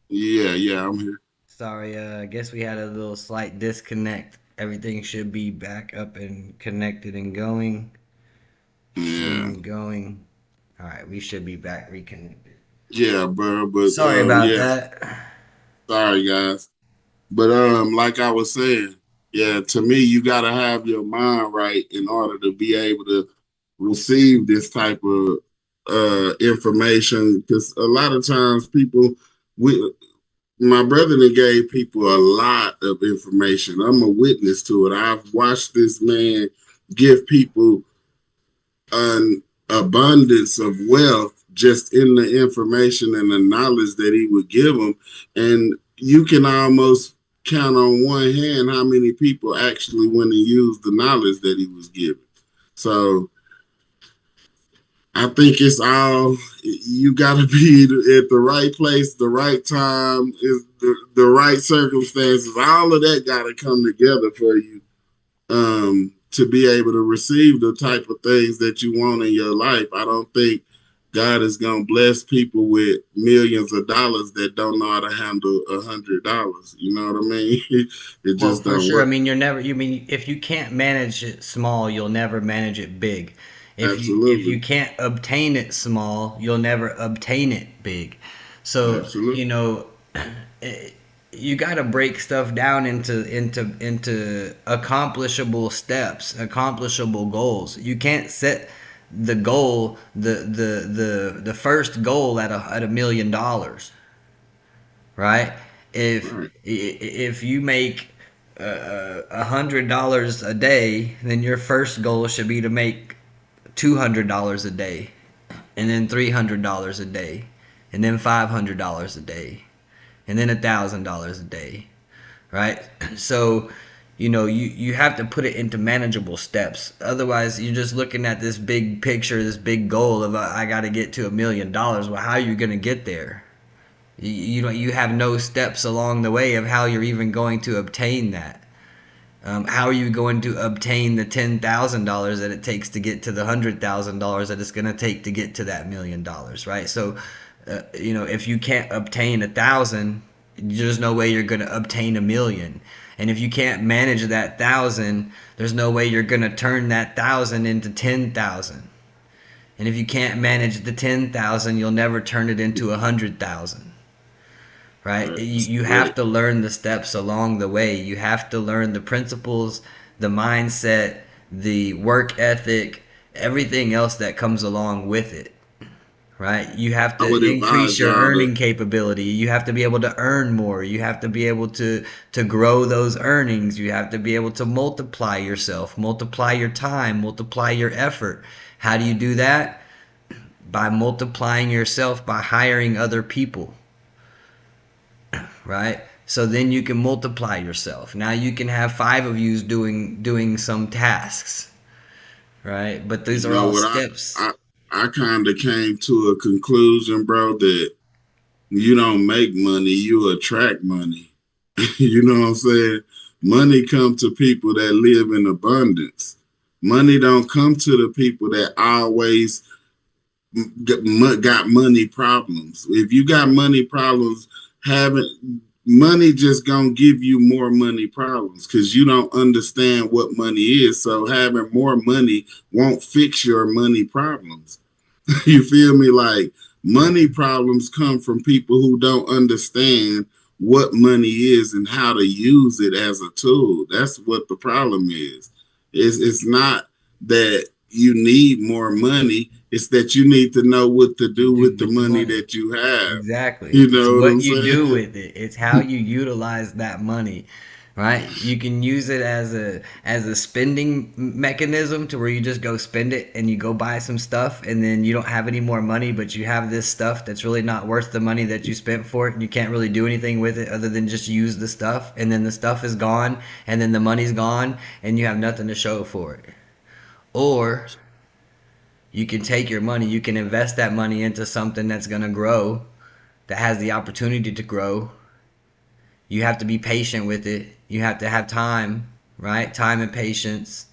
Yeah, I'm here. Sorry, I guess we had a little slight disconnect. Everything should be back up and connected and going. Yeah. Stream going. All right, we should be back reconnected. Yeah, bro, but Sorry about yeah, that. sorry guys. But like I was saying, yeah, to me, you gotta have your mind right in order to be able to receive this type of information. Because a lot of times people, we, my brother that gave people a lot of information. I'm a witness to it. I've watched this man give people an abundance of wealth just in the information and the knowledge that he would give them. And you can almost count on one hand how many people actually went and used the knowledge that he was giving. So I think it's all you got to be at the right place, the right time, is the right circumstances. All of that got to come together for you to be able to receive the type of things that you want in your life. I don't think God is going to bless people with millions of dollars that don't know how to handle $100. You know what I mean? It Well, just for don't sure. I work. mean, you mean if you can't manage it small, you'll never manage it big. If you Absolutely. can't obtain it small, you'll never obtain it big. So, Absolutely. eh, you got to break stuff down into accomplishable steps, accomplishable goals. You can't set the goal, the first goal at $1 million, right? If Right. if you make $100 a day, then your first goal should be to make $200 a day, and then $300 a day, and then $500 a day, and then $1,000 a day, right? So, you have to put it into manageable steps. Otherwise, you're just looking at this big picture, this big goal of I got to get to $1 million. Well, how are you going to get there? You have no steps along the way of how you're even going to obtain that. How are you going to obtain the $10,000 that it takes to get to the $100,000 that it's going to take to get to that $1,000,000, right? So, if you can't obtain 1,000, there's no way you're going to obtain 1,000,000. And if you can't manage that 1,000, there's no way you're going to turn that 1,000 into 10,000. And if you can't manage the 10,000, you'll never turn it into 100,000. Right? You have to learn the steps along the way. You have to learn the principles, the mindset, the work ethic, everything else that comes along with it. Right? You have to increase your earning capability. You have to be able to earn more. You have to be able to grow those earnings. You have to be able to multiply yourself, multiply your time, multiply your effort. How do you do that? By multiplying yourself, by hiring other people. Right? So then you can multiply yourself. Now you can have 5 of you doing some tasks. Right? But these are all steps. I kind of came to a conclusion, bro, that you don't make money, you attract money. You know what I'm saying? Money comes to people that live in abundance. Money don't come to the people that always got money problems. If you got money problems, money just gonna give you more money problems because you don't understand what money is. So having more money won't fix your money problems. You feel me? Like, money problems come from people who don't understand what money is and how to use it as a tool. That's what the problem is. It's not that you need more money. It's that you need to know what to do with the money that you have. Exactly. You know what I'm you saying? do with it. It's how you utilize that money. Right? You can use it as a spending mechanism to where you just go spend it and you go buy some stuff and then you don't have any more money, but you have this stuff that's really not worth the money that you spent for it and you can't really do anything with it other than just use the stuff, and then the stuff is gone and then the money's gone and you have nothing to show for it. Or you can take your money, you can invest that money into something that's going to grow, that has the opportunity to grow. You have to be patient with it. You have to have time, right? Time and patience,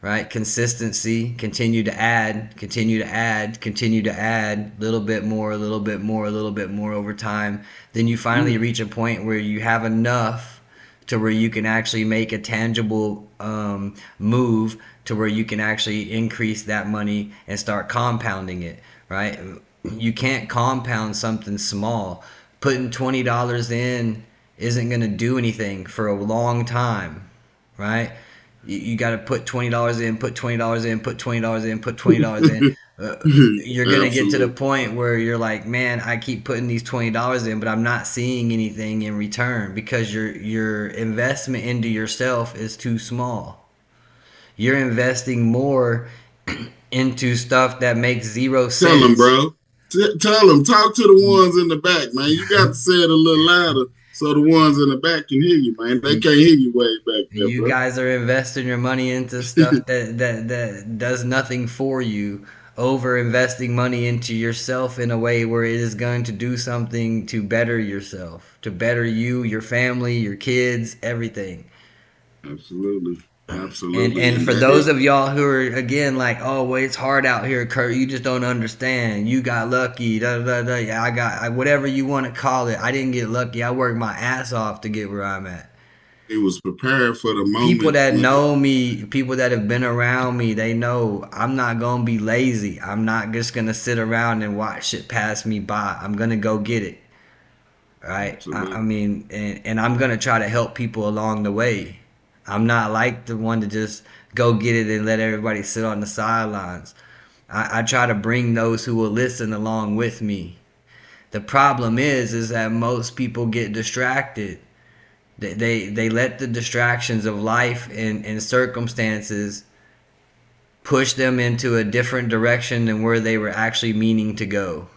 right? Consistency, continue to add, continue to add, continue to add, a little bit more, a little bit more, a little bit more over time. Then you finally reach a point where you have enough to where you can actually make a tangible move to where you can actually increase that money and start compounding it, right? You can't compound something small. Putting $20 in isn't going to do anything for a long time, right? You got to put $20 in, put $20 in, put $20 in, put $20 in. You're going to get to the point where you're like, man, I keep putting these $20 in, but I'm not seeing anything in return because your investment into yourself is too small. You're investing more into stuff that makes zero sense. Tell them, bro. Tell them. Talk to the ones in the back, man. You got to say it a little louder so the ones in the back can hear you, man. They can't hear you way back there, You bro. guys are investing your money into stuff that does nothing for you, over investing money into yourself in a way where it is going to do something to better yourself, to better you, your family, your kids, everything. Absolutely. Absolutely. And for those of y'all who are, again, like, oh, well, it's hard out here, Kurt, you just don't understand. You got lucky. Da, da, da. Yeah, whatever you want to call it. I didn't get lucky. I worked my ass off to get where I'm at. He was prepared for the moment. People that know me, people that have been around me, they know I'm not going to be lazy. I'm not just going to sit around and watch shit pass me by. I'm going to go get it. Right? I mean, and I'm going to try to help people along the way. I'm not like the one to just go get it and let everybody sit on the sidelines. I try to bring those who will listen along with me. The problem is that most people get distracted. They let the distractions of life and circumstances push them into a different direction than where they were actually meaning to go.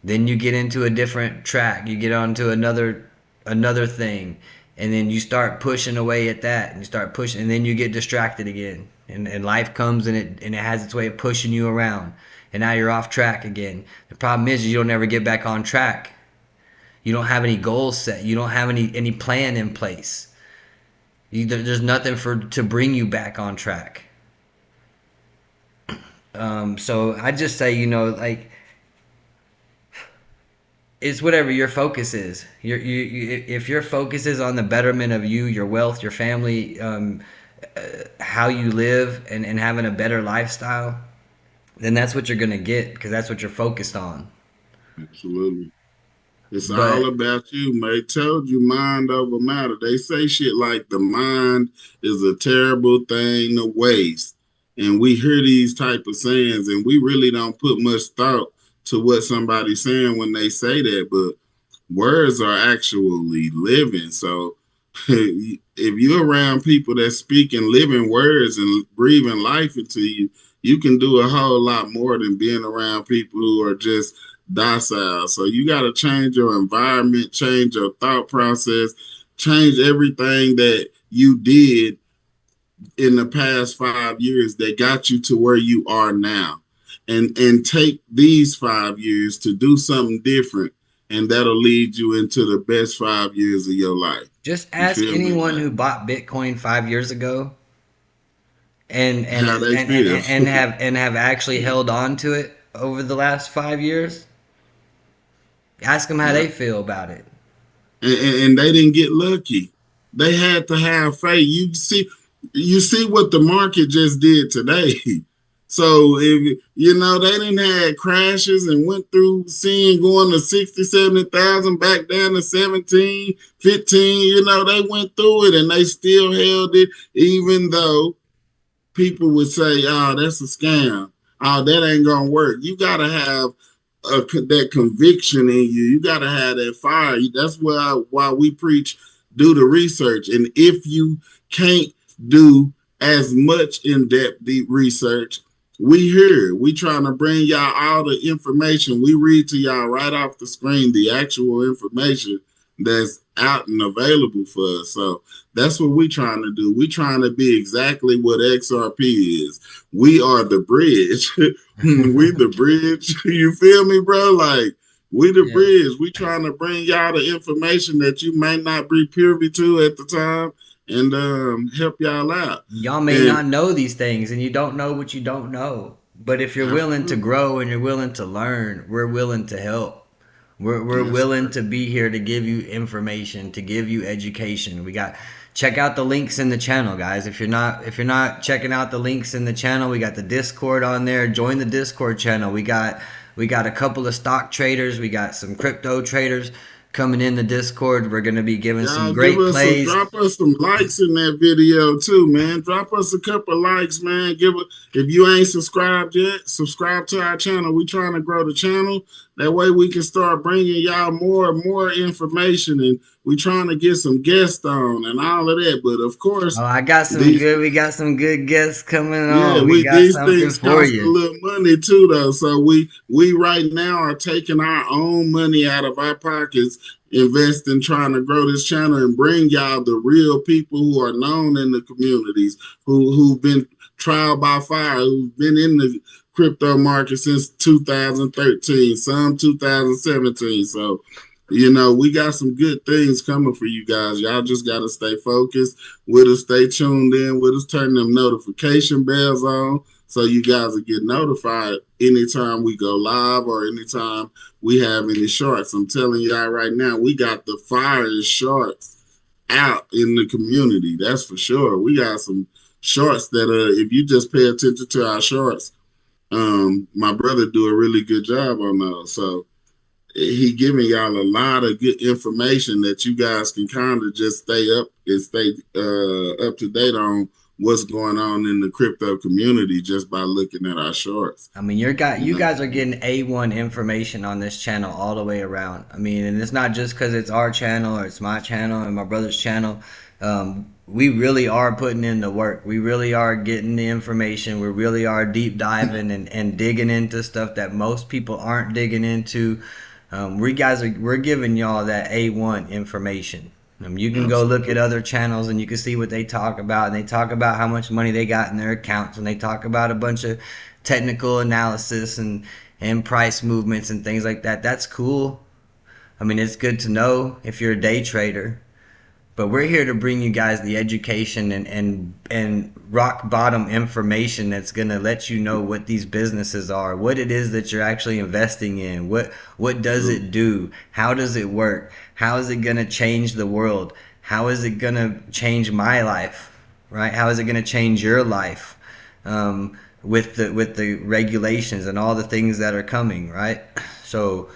Then you get into a different track. You get onto another thing. And then you start pushing away at that, and you start pushing, and then you get distracted again. And life comes and it has its way of pushing you around. And now you're off track again. The problem is you don't ever get back on track. You don't have any goals set. You don't have any plan in place. There's nothing to bring you back on track. So I just say, like, it's whatever your focus is. If your focus is on the betterment of you, your wealth, your family, how you live, and having a better lifestyle, then that's what you're gonna get because that's what you're focused on. Absolutely. It's all But about you, mate. Told you mind over matter. They say shit like the mind is a terrible thing to waste. And we hear these type of sayings and we really don't put much thought to what somebody's saying when they say that, but words are actually living. So if you're around people that speak and living words and breathing life into you, you can do a whole lot more than being around people who are just docile. So you got to change your environment, change your thought process, change everything that you did in the past 5 years that got you to where you are now. And take these 5 years to do something different, and that'll lead you into the best 5 years of your life. just You ask feel me, anyone man? who bought Bitcoin 5 years ago and and How and they and, feel. and have actually held on to it over the last 5 years. Ask them how Yeah. they feel about it. And they didn't get lucky. They had to have faith. You see what the market just did today. So if they didn't have crashes and went through seeing going to 60, 70,000 back down to 17, 15, they went through it and they still held it, even though people would say, oh, that's a scam. Oh, that ain't gonna work. You gotta have that conviction in you. You got to have that fire. That's why we preach do the research. And if you can't do as much in-depth deep research, we here. We trying to bring y'all all the information. We read to y'all right off the screen the actual information that's out and available for us. So that's what we trying to do. We trying to be exactly what XRP is. We are the bridge. We the bridge. You feel me, bro? Like we the Yeah. bridge. We trying to bring y'all the information that you might not be privy to at the time and help y'all out. Y'all may And not know these things and you don't know what you don't know. But if you're willing to absolutely. grow and you're willing to learn, we're willing to help. We're Yes, willing sir. to be here to give you information, to give you education. Check out the links in the channel, guys. If you're not checking out the links in the channel, we got the Discord on there. Join the Discord channel. We got a couple of stock traders, we got some crypto traders coming in the Discord. We're gonna be giving some Y'all give great us some, plays. drop us some likes in that video too, man. Drop us a couple likes, man. If you ain't subscribed yet, subscribe to our channel. We trying to grow the channel. That way we can start bringing y'all more and more information, and we trying to get some guests on and all of that. But of course, Oh, I got some these good. We got some good guests coming yeah, on. We we got these something things for cost a you. little money too, though. So we right now are taking our own money out of our pockets, investing, trying to grow this channel and bring y'all the real people who are known in the communities, who've been trial by fire, who've been in the crypto market since 2013, some 2017. So we got some good things coming for you guys. Y'all just got to stay focused with us, stay tuned in with us, turn them notification bells on so you guys will get notified anytime we go live or anytime we have any shorts. I'm telling y'all right now, we got the fire shorts out in the community. That's for sure. We got some shorts that if you just pay attention to our shorts, my brother do a really good job on those. So he giving y'all a lot of good information that you guys can kind of just stay up and stay up to date on what's going on in the crypto community just by looking at our shorts. I mean, You you know, guys are getting A1 information on this channel all the way around. I mean, and it's not just because it's our channel or it's my channel and my brother's channel. We really are putting in the work. We really are getting the information. We really are deep diving and digging into stuff that most people aren't digging into. We're giving y'all that A1 information. You can go look at absolutely. other channels and you can see what they talk about, and they talk about how much money they got in their accounts, and they talk about a bunch of technical analysis and price movements and things like that. That's cool. I mean, it's good to know if you're a day trader. But we're here to bring you guys the education and rock bottom information that's gonna let you know what these businesses are, what it is that you're actually investing in, what does it do, how does it work, how is it gonna change the world, how is it gonna change my life, right? How is it gonna change your life, with the regulations and all the things that are coming, right? So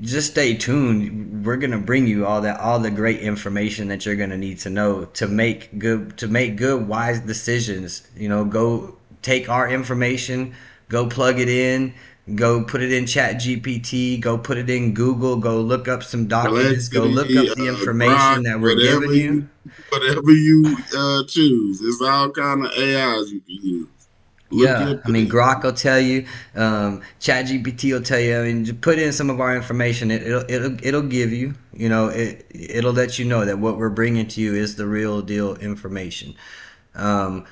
just stay tuned. We're gonna bring you all the great information that you're gonna need to know to make good wise decisions. Go take our information, go plug it in, go put it in Chat GPT, go put it in Google, go look up some documents, go look up the information Grok, that we're giving you. whatever you choose. It's all kind of AIs you can use. Look Yeah, at I mean, that. Grok will tell you, ChatGPT will tell you. I mean, just put in some of our information. It'll give you. It'll let you know that what we're bringing to you is the real deal information.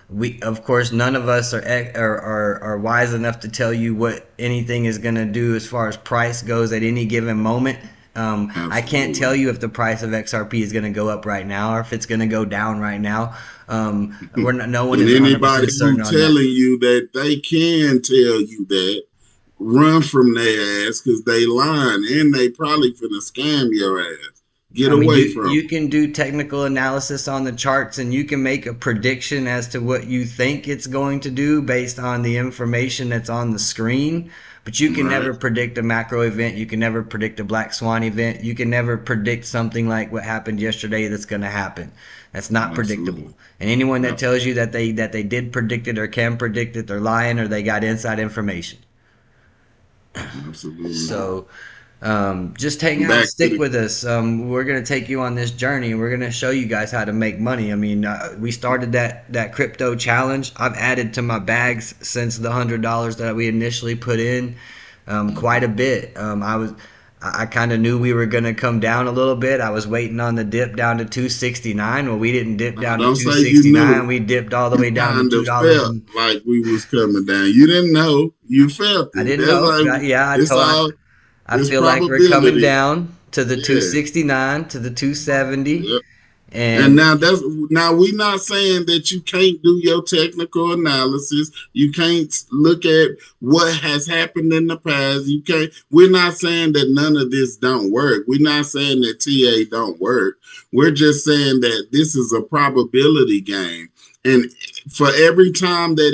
We, of course, none of us are wise enough to tell you what anything is gonna do as far as price goes at any given moment. I can't tell Absolutely. you if the price of XRP is gonna go up right now or if it's gonna go down right now. No one And is anybody 100% certain who on that. telling you that they can tell you that, run from their ass because they lying and they probably finna scam your ass. Get I mean, away you from you can do technical analysis on the charts and you can make a prediction as to what you think it's going to do based on the information that's on the screen. But you them. can Right? never predict a macro event. You can never predict a black swan event. You can never predict something like what happened yesterday that's going to happen. That's not predictable. Absolutely. And anyone that tells Absolutely. you that they did predict it or can predict it, they're lying or they got inside information. Absolutely. So just hang out, Back to stick the with us. We're gonna take you on this journey. We're gonna show you guys how to make money. I mean, we started that crypto challenge. I've added to my bags since the $100 that we initially put in, quite a bit. I kind of knew we were gonna come down a little bit. I was waiting on the dip down to 269. Well, we didn't dip no, down to don't say you knew. 269. We dipped all the You way down to kind two of dollars felt and like we was coming down. You didn't know. You felt I it. didn't That's know. like Yeah, it's all I it's feel like we're coming probability. down to the Yeah. 269 to the 270 Yep. And and now we not saying that you can't do your technical analysis. You can't look at what has happened in the past. You can't. We're not saying that none of this don't work. We're not saying that TA don't work. We're just saying that this is a probability game. And for every time that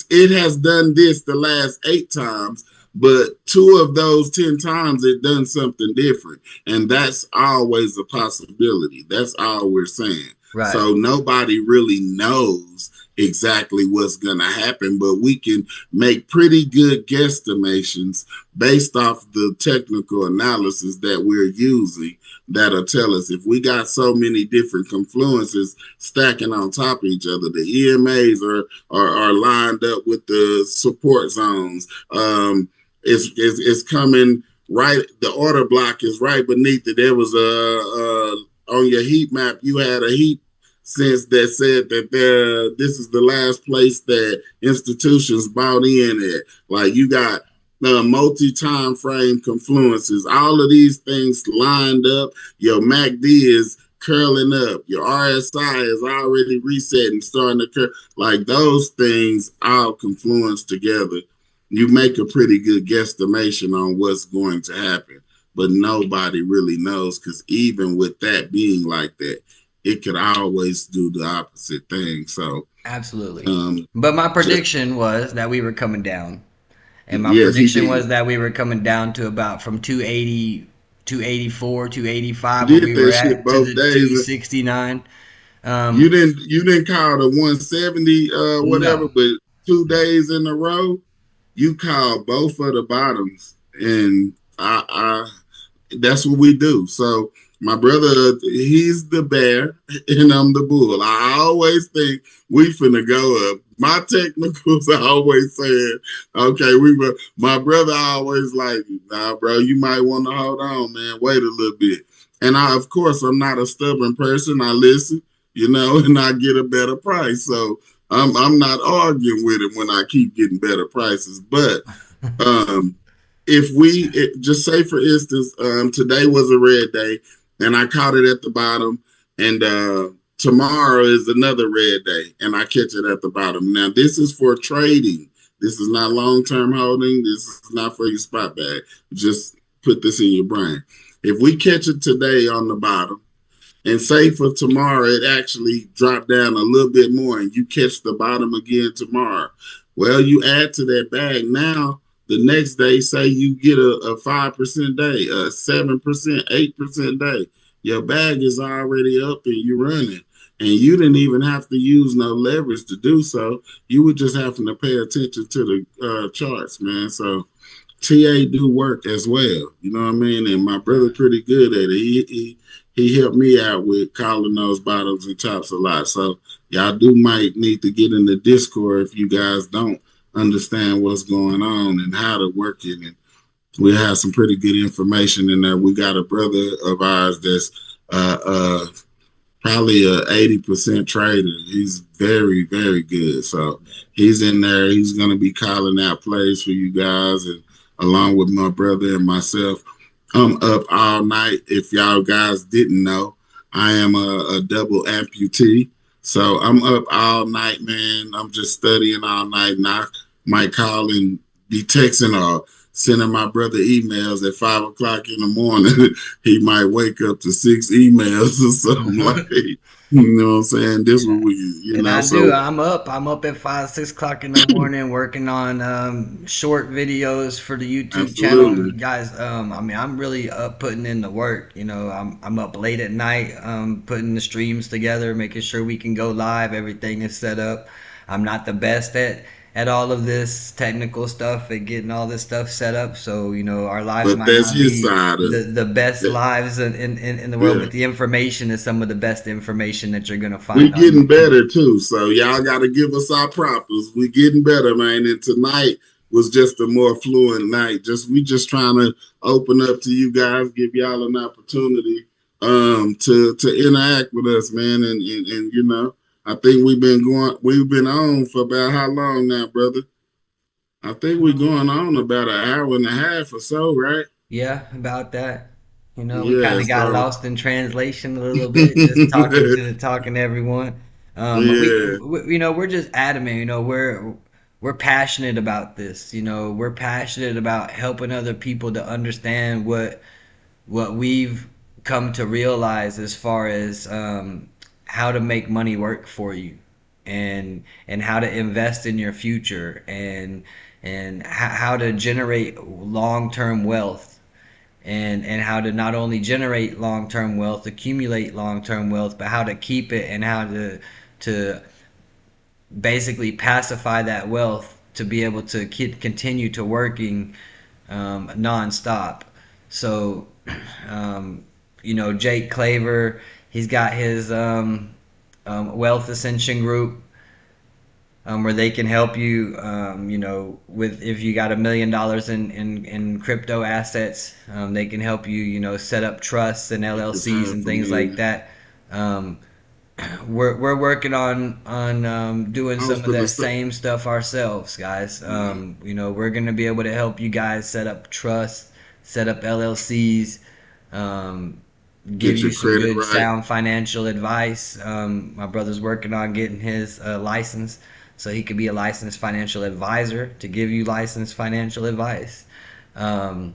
it has done this the last 8 times, but 2 of those 10 times it done something different, and that's always a possibility. That's all we're saying. right. So nobody really knows exactly what's going to happen, but we can make pretty good guesstimations based off the technical analysis that we're using that'll tell us if we got so many different confluences stacking on top of each other, the EMAs are lined up with the support zones. It's coming right. The order block is right beneath it. There was on your heat map. You had a heat sense that said that this is the last place that institutions bought in at. Like you got multi-time frame confluences. All of these things lined up. Your MACD is curling up. Your RSI is already resetting, starting to curl. Like those things all confluence together. You make a pretty good guesstimation on what's going to happen, but nobody really knows because even with that being like that, it could always do the opposite thing. So, Absolutely. um, But my just prediction was that we were coming down. And my yes, he prediction did. was that we were coming down to about from 280, 284, You 285 where did we were that shit at to both the days. 269. You Um, didn't call the 170 whatever, no. but two No. days in a row, you called both of the bottoms, and I that's what we do. So my brother, he's the bear and I'm the bull. I always think we finna go up. My technicals are always saying, okay, we were my brother always like, nah, bro, you might want to hold on, man. Wait a little bit. And of course, I'm not a stubborn person. I listen, and I get a better price. So I'm not arguing with him when I keep getting better prices. But um, if we just say, for instance, today was a red day, and I caught it at the bottom. And tomorrow is another red day, and I catch it at the bottom. Now, this is for trading. This is not long-term holding. This is not for your spot bag. Just put this in your brain. If we catch it today on the bottom, and say for tomorrow it actually dropped down a little bit more and you catch the bottom again tomorrow, well, you add to that bag. Now the next day, say you get a 5% day, a 7%, 8% day, your bag is already up and you're running, and you didn't even have to use no leverage to do so. You were just having to pay attention to the charts, man. So TA do work as well. You know what I mean? And my brother pretty good at it. He helped me out with calling those bottoms and tops a lot. So y'all do might need to get in the Discord if you guys don't understand what's going on and how to work it. And we have some pretty good information in there. We got a brother of ours that's probably a 80% trader. He's very, very good. So he's in there. He's going to be calling out plays for you guys, and along with my brother and myself. I'm up all night. If y'all guys didn't know, I am a double amputee. So I'm up all night, man. I'm just studying all night. And I might call and be texting or sending my brother emails at 5 o'clock in the morning. He might wake up to 6 emails or something like that. You know what I'm saying? This what we, you And know, I so do. I'm up. I'm up at 5, 6 o'clock in the morning working on short videos for the YouTube channel. absolutely. Guys, I mean, I'm really up putting in the work. You know, I'm up late at night, putting the streams together, making sure we can go live. Everything is set up. I'm not the best at all of this technical stuff and getting all this stuff set up. So, you know, our lives But might that's not his be side of the best it. lives in the world, Yeah. but the information is some of the best information that you're gonna We find on getting YouTube. better too, so y'all got to give us our props. We getting better, man. And tonight was just a more fluent night. We just trying to open up to you guys, give y'all an opportunity to interact with us, man. And you know, I think we've been on for about how long now, brother? I think we're going on about an hour and a half or so, right? Yeah, about that. You know, we kind Yeah. of got So lost in translation a little bit, just talking to everyone. But yeah. you know, we're just adamant. You know, we're passionate about this. You know, we're passionate about helping other people to understand what we've come to realize as far as how to make money work for you, and how to invest in your future, and how to generate long-term wealth, and how to not only generate long-term wealth, accumulate long-term wealth, but how to keep it, and how to basically pacify that wealth to be able to continue to working nonstop. So, um, you know, Jake Claver, he's got his Wealth Ascension group, where they can help you, you know, with if you got $1 million in crypto assets, they can help you, you know, set up trusts and It's LLCs hard and for things like me. that. Um, we're working on doing I was some of gonna that say, same stuff ourselves, guys. yeah, You know, we're gonna be able to help you guys set up trusts, set up LLCs, um, give get you your some credit good right. sound financial advice. My brother's working on getting his license, so he could be a licensed financial advisor to give you licensed financial advice. Um,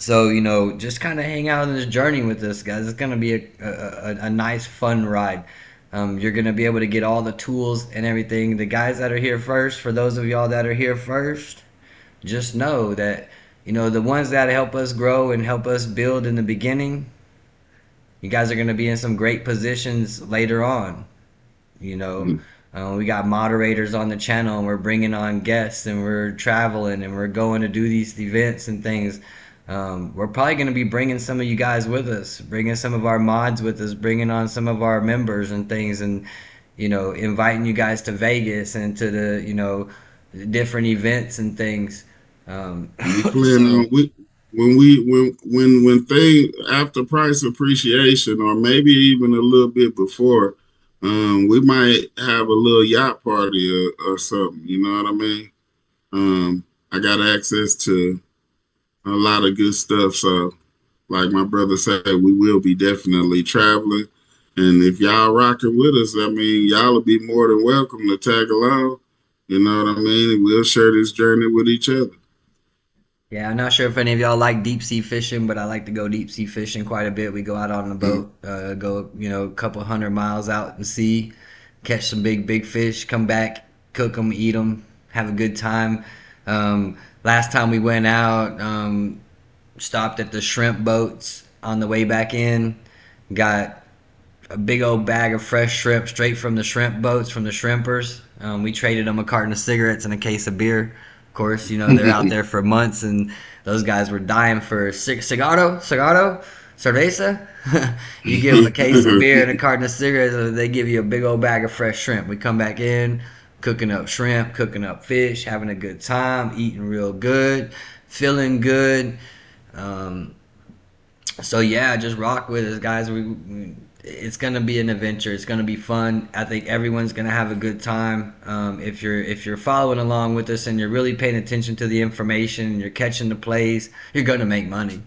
so, you know, just kind of hang out on this journey with us, guys. It's gonna be a nice, fun ride. You're gonna be able to get all the tools and everything. The guys that are here first, for those of y'all that are here first, just know that, you know, the ones that help us grow and help us build in the beginning, you guys are gonna be in some great positions later on. You know, Mm. we got moderators on the channel, and we're bringing on guests, and we're traveling, and we're going to do these events and things. We're probably going to be bringing some of you guys with us, bringing some of our mods with us, bringing on some of our members and things, and, you know, inviting you guys to Vegas and to the, you know, different events and things. Um, We plan so on when thing after price appreciation, or maybe even a little bit before, we might have a little yacht party or something. You know what I mean? I got access to a lot of good stuff, so like my brother said, we will be definitely traveling. And if y'all rocking with us, I mean, y'all will be more than welcome to tag along. You know what I mean? We'll share this journey with each other. Yeah, I'm not sure if any of y'all like deep sea fishing, but I like to go deep sea fishing quite a bit. We go out on the boat, go a couple 100 miles out and sea, catch some big fish, come back, cook them, eat them, have a good time. Last time we went out, stopped at the shrimp boats on the way back in, got a big old bag of fresh shrimp straight from the shrimp boats from the shrimpers. We traded them a carton of cigarettes and a case of beer. Of course, they're out there for months, and those guys were dying for cigarro, cerveza. You give them a case of beer and a carton of cigarettes, they give you a big old bag of fresh shrimp. We come back in, cooking up shrimp, cooking up fish, having a good time, eating real good, feeling good. So yeah, just rock with us, guys. It's gonna be an adventure. It's gonna be fun. I think everyone's gonna have a good time. If you're following along with us and you're really paying attention to the information and you're catching the plays, you're gonna make money.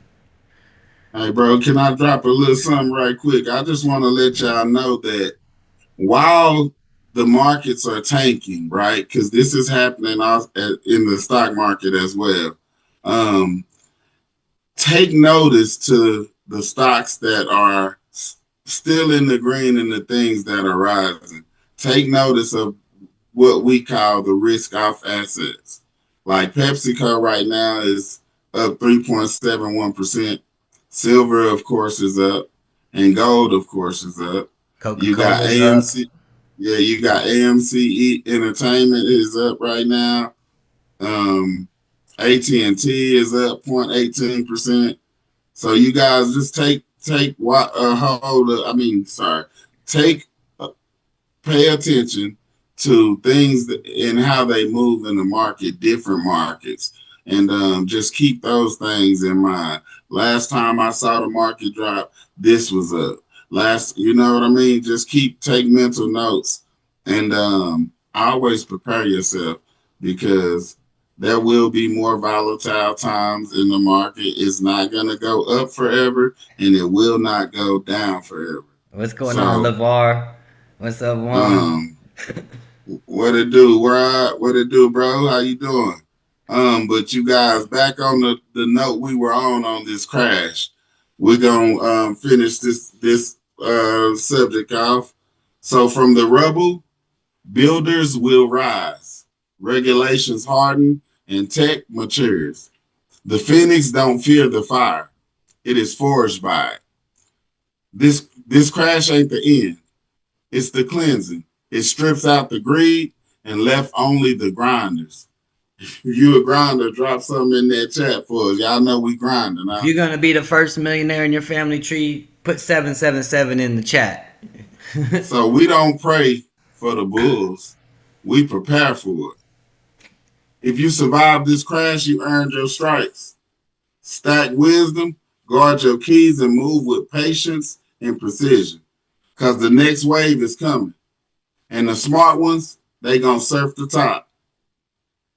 Hey, bro, can I drop a little something right quick? I just want to let y'all know that while the markets are tanking, right? Because this is happening in the stock market as well. Um, Take notice to the stocks that are still in the green and the things that are rising. Take notice of what we call the risk off assets. Like PepsiCo right now is up 3.71%. Silver, of course, is up. And gold, of course, is up. You got Coca-Cola's up. AMC. Yeah, you got AMC Entertainment is up right now. Um, AT&T is up 0.18%. So you guys just take what hold of, I mean, sorry, take pay attention to things and how they move in the market, different markets, and just keep those things in mind. Last time I saw the market drop, this was up. You know what I mean? Just take mental notes, and always prepare yourself because there will be more volatile times in the market. It's not going to go up forever, and it will not go down forever. What's going on, So, LeVar? What's up, Juan? um, what it do, Rod? What it do, bro? How you doing? But you guys, back on the note we were on this crash, we're gonna finish this subject off. So from the rubble, builders will rise, regulations harden, and tech matures. The phoenix don't fear the fire; it is forged by it. This crash ain't the end; it's the cleansing. It strips out the greed and left only the grinders. If you a grinder, drop something in that chat for us. Y'all know we grinding. If Huh? you're gonna be the first millionaire in your family tree, put 777 in the chat. So we don't pray for the bulls. We prepare for it. If you survive this crash, you earned your stripes. Stack wisdom, guard your keys, and move with patience and precision. Because the next wave is coming. And the smart ones, they gonna surf the top.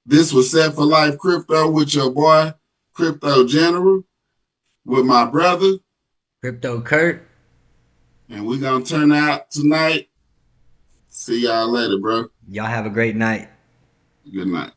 This was Set for Life Crypto with your boy, Crypto General, with my brother. Crypto Kurt. And we gonna turn out tonight. See y'all later, bro. Y'all have a great night. Good night.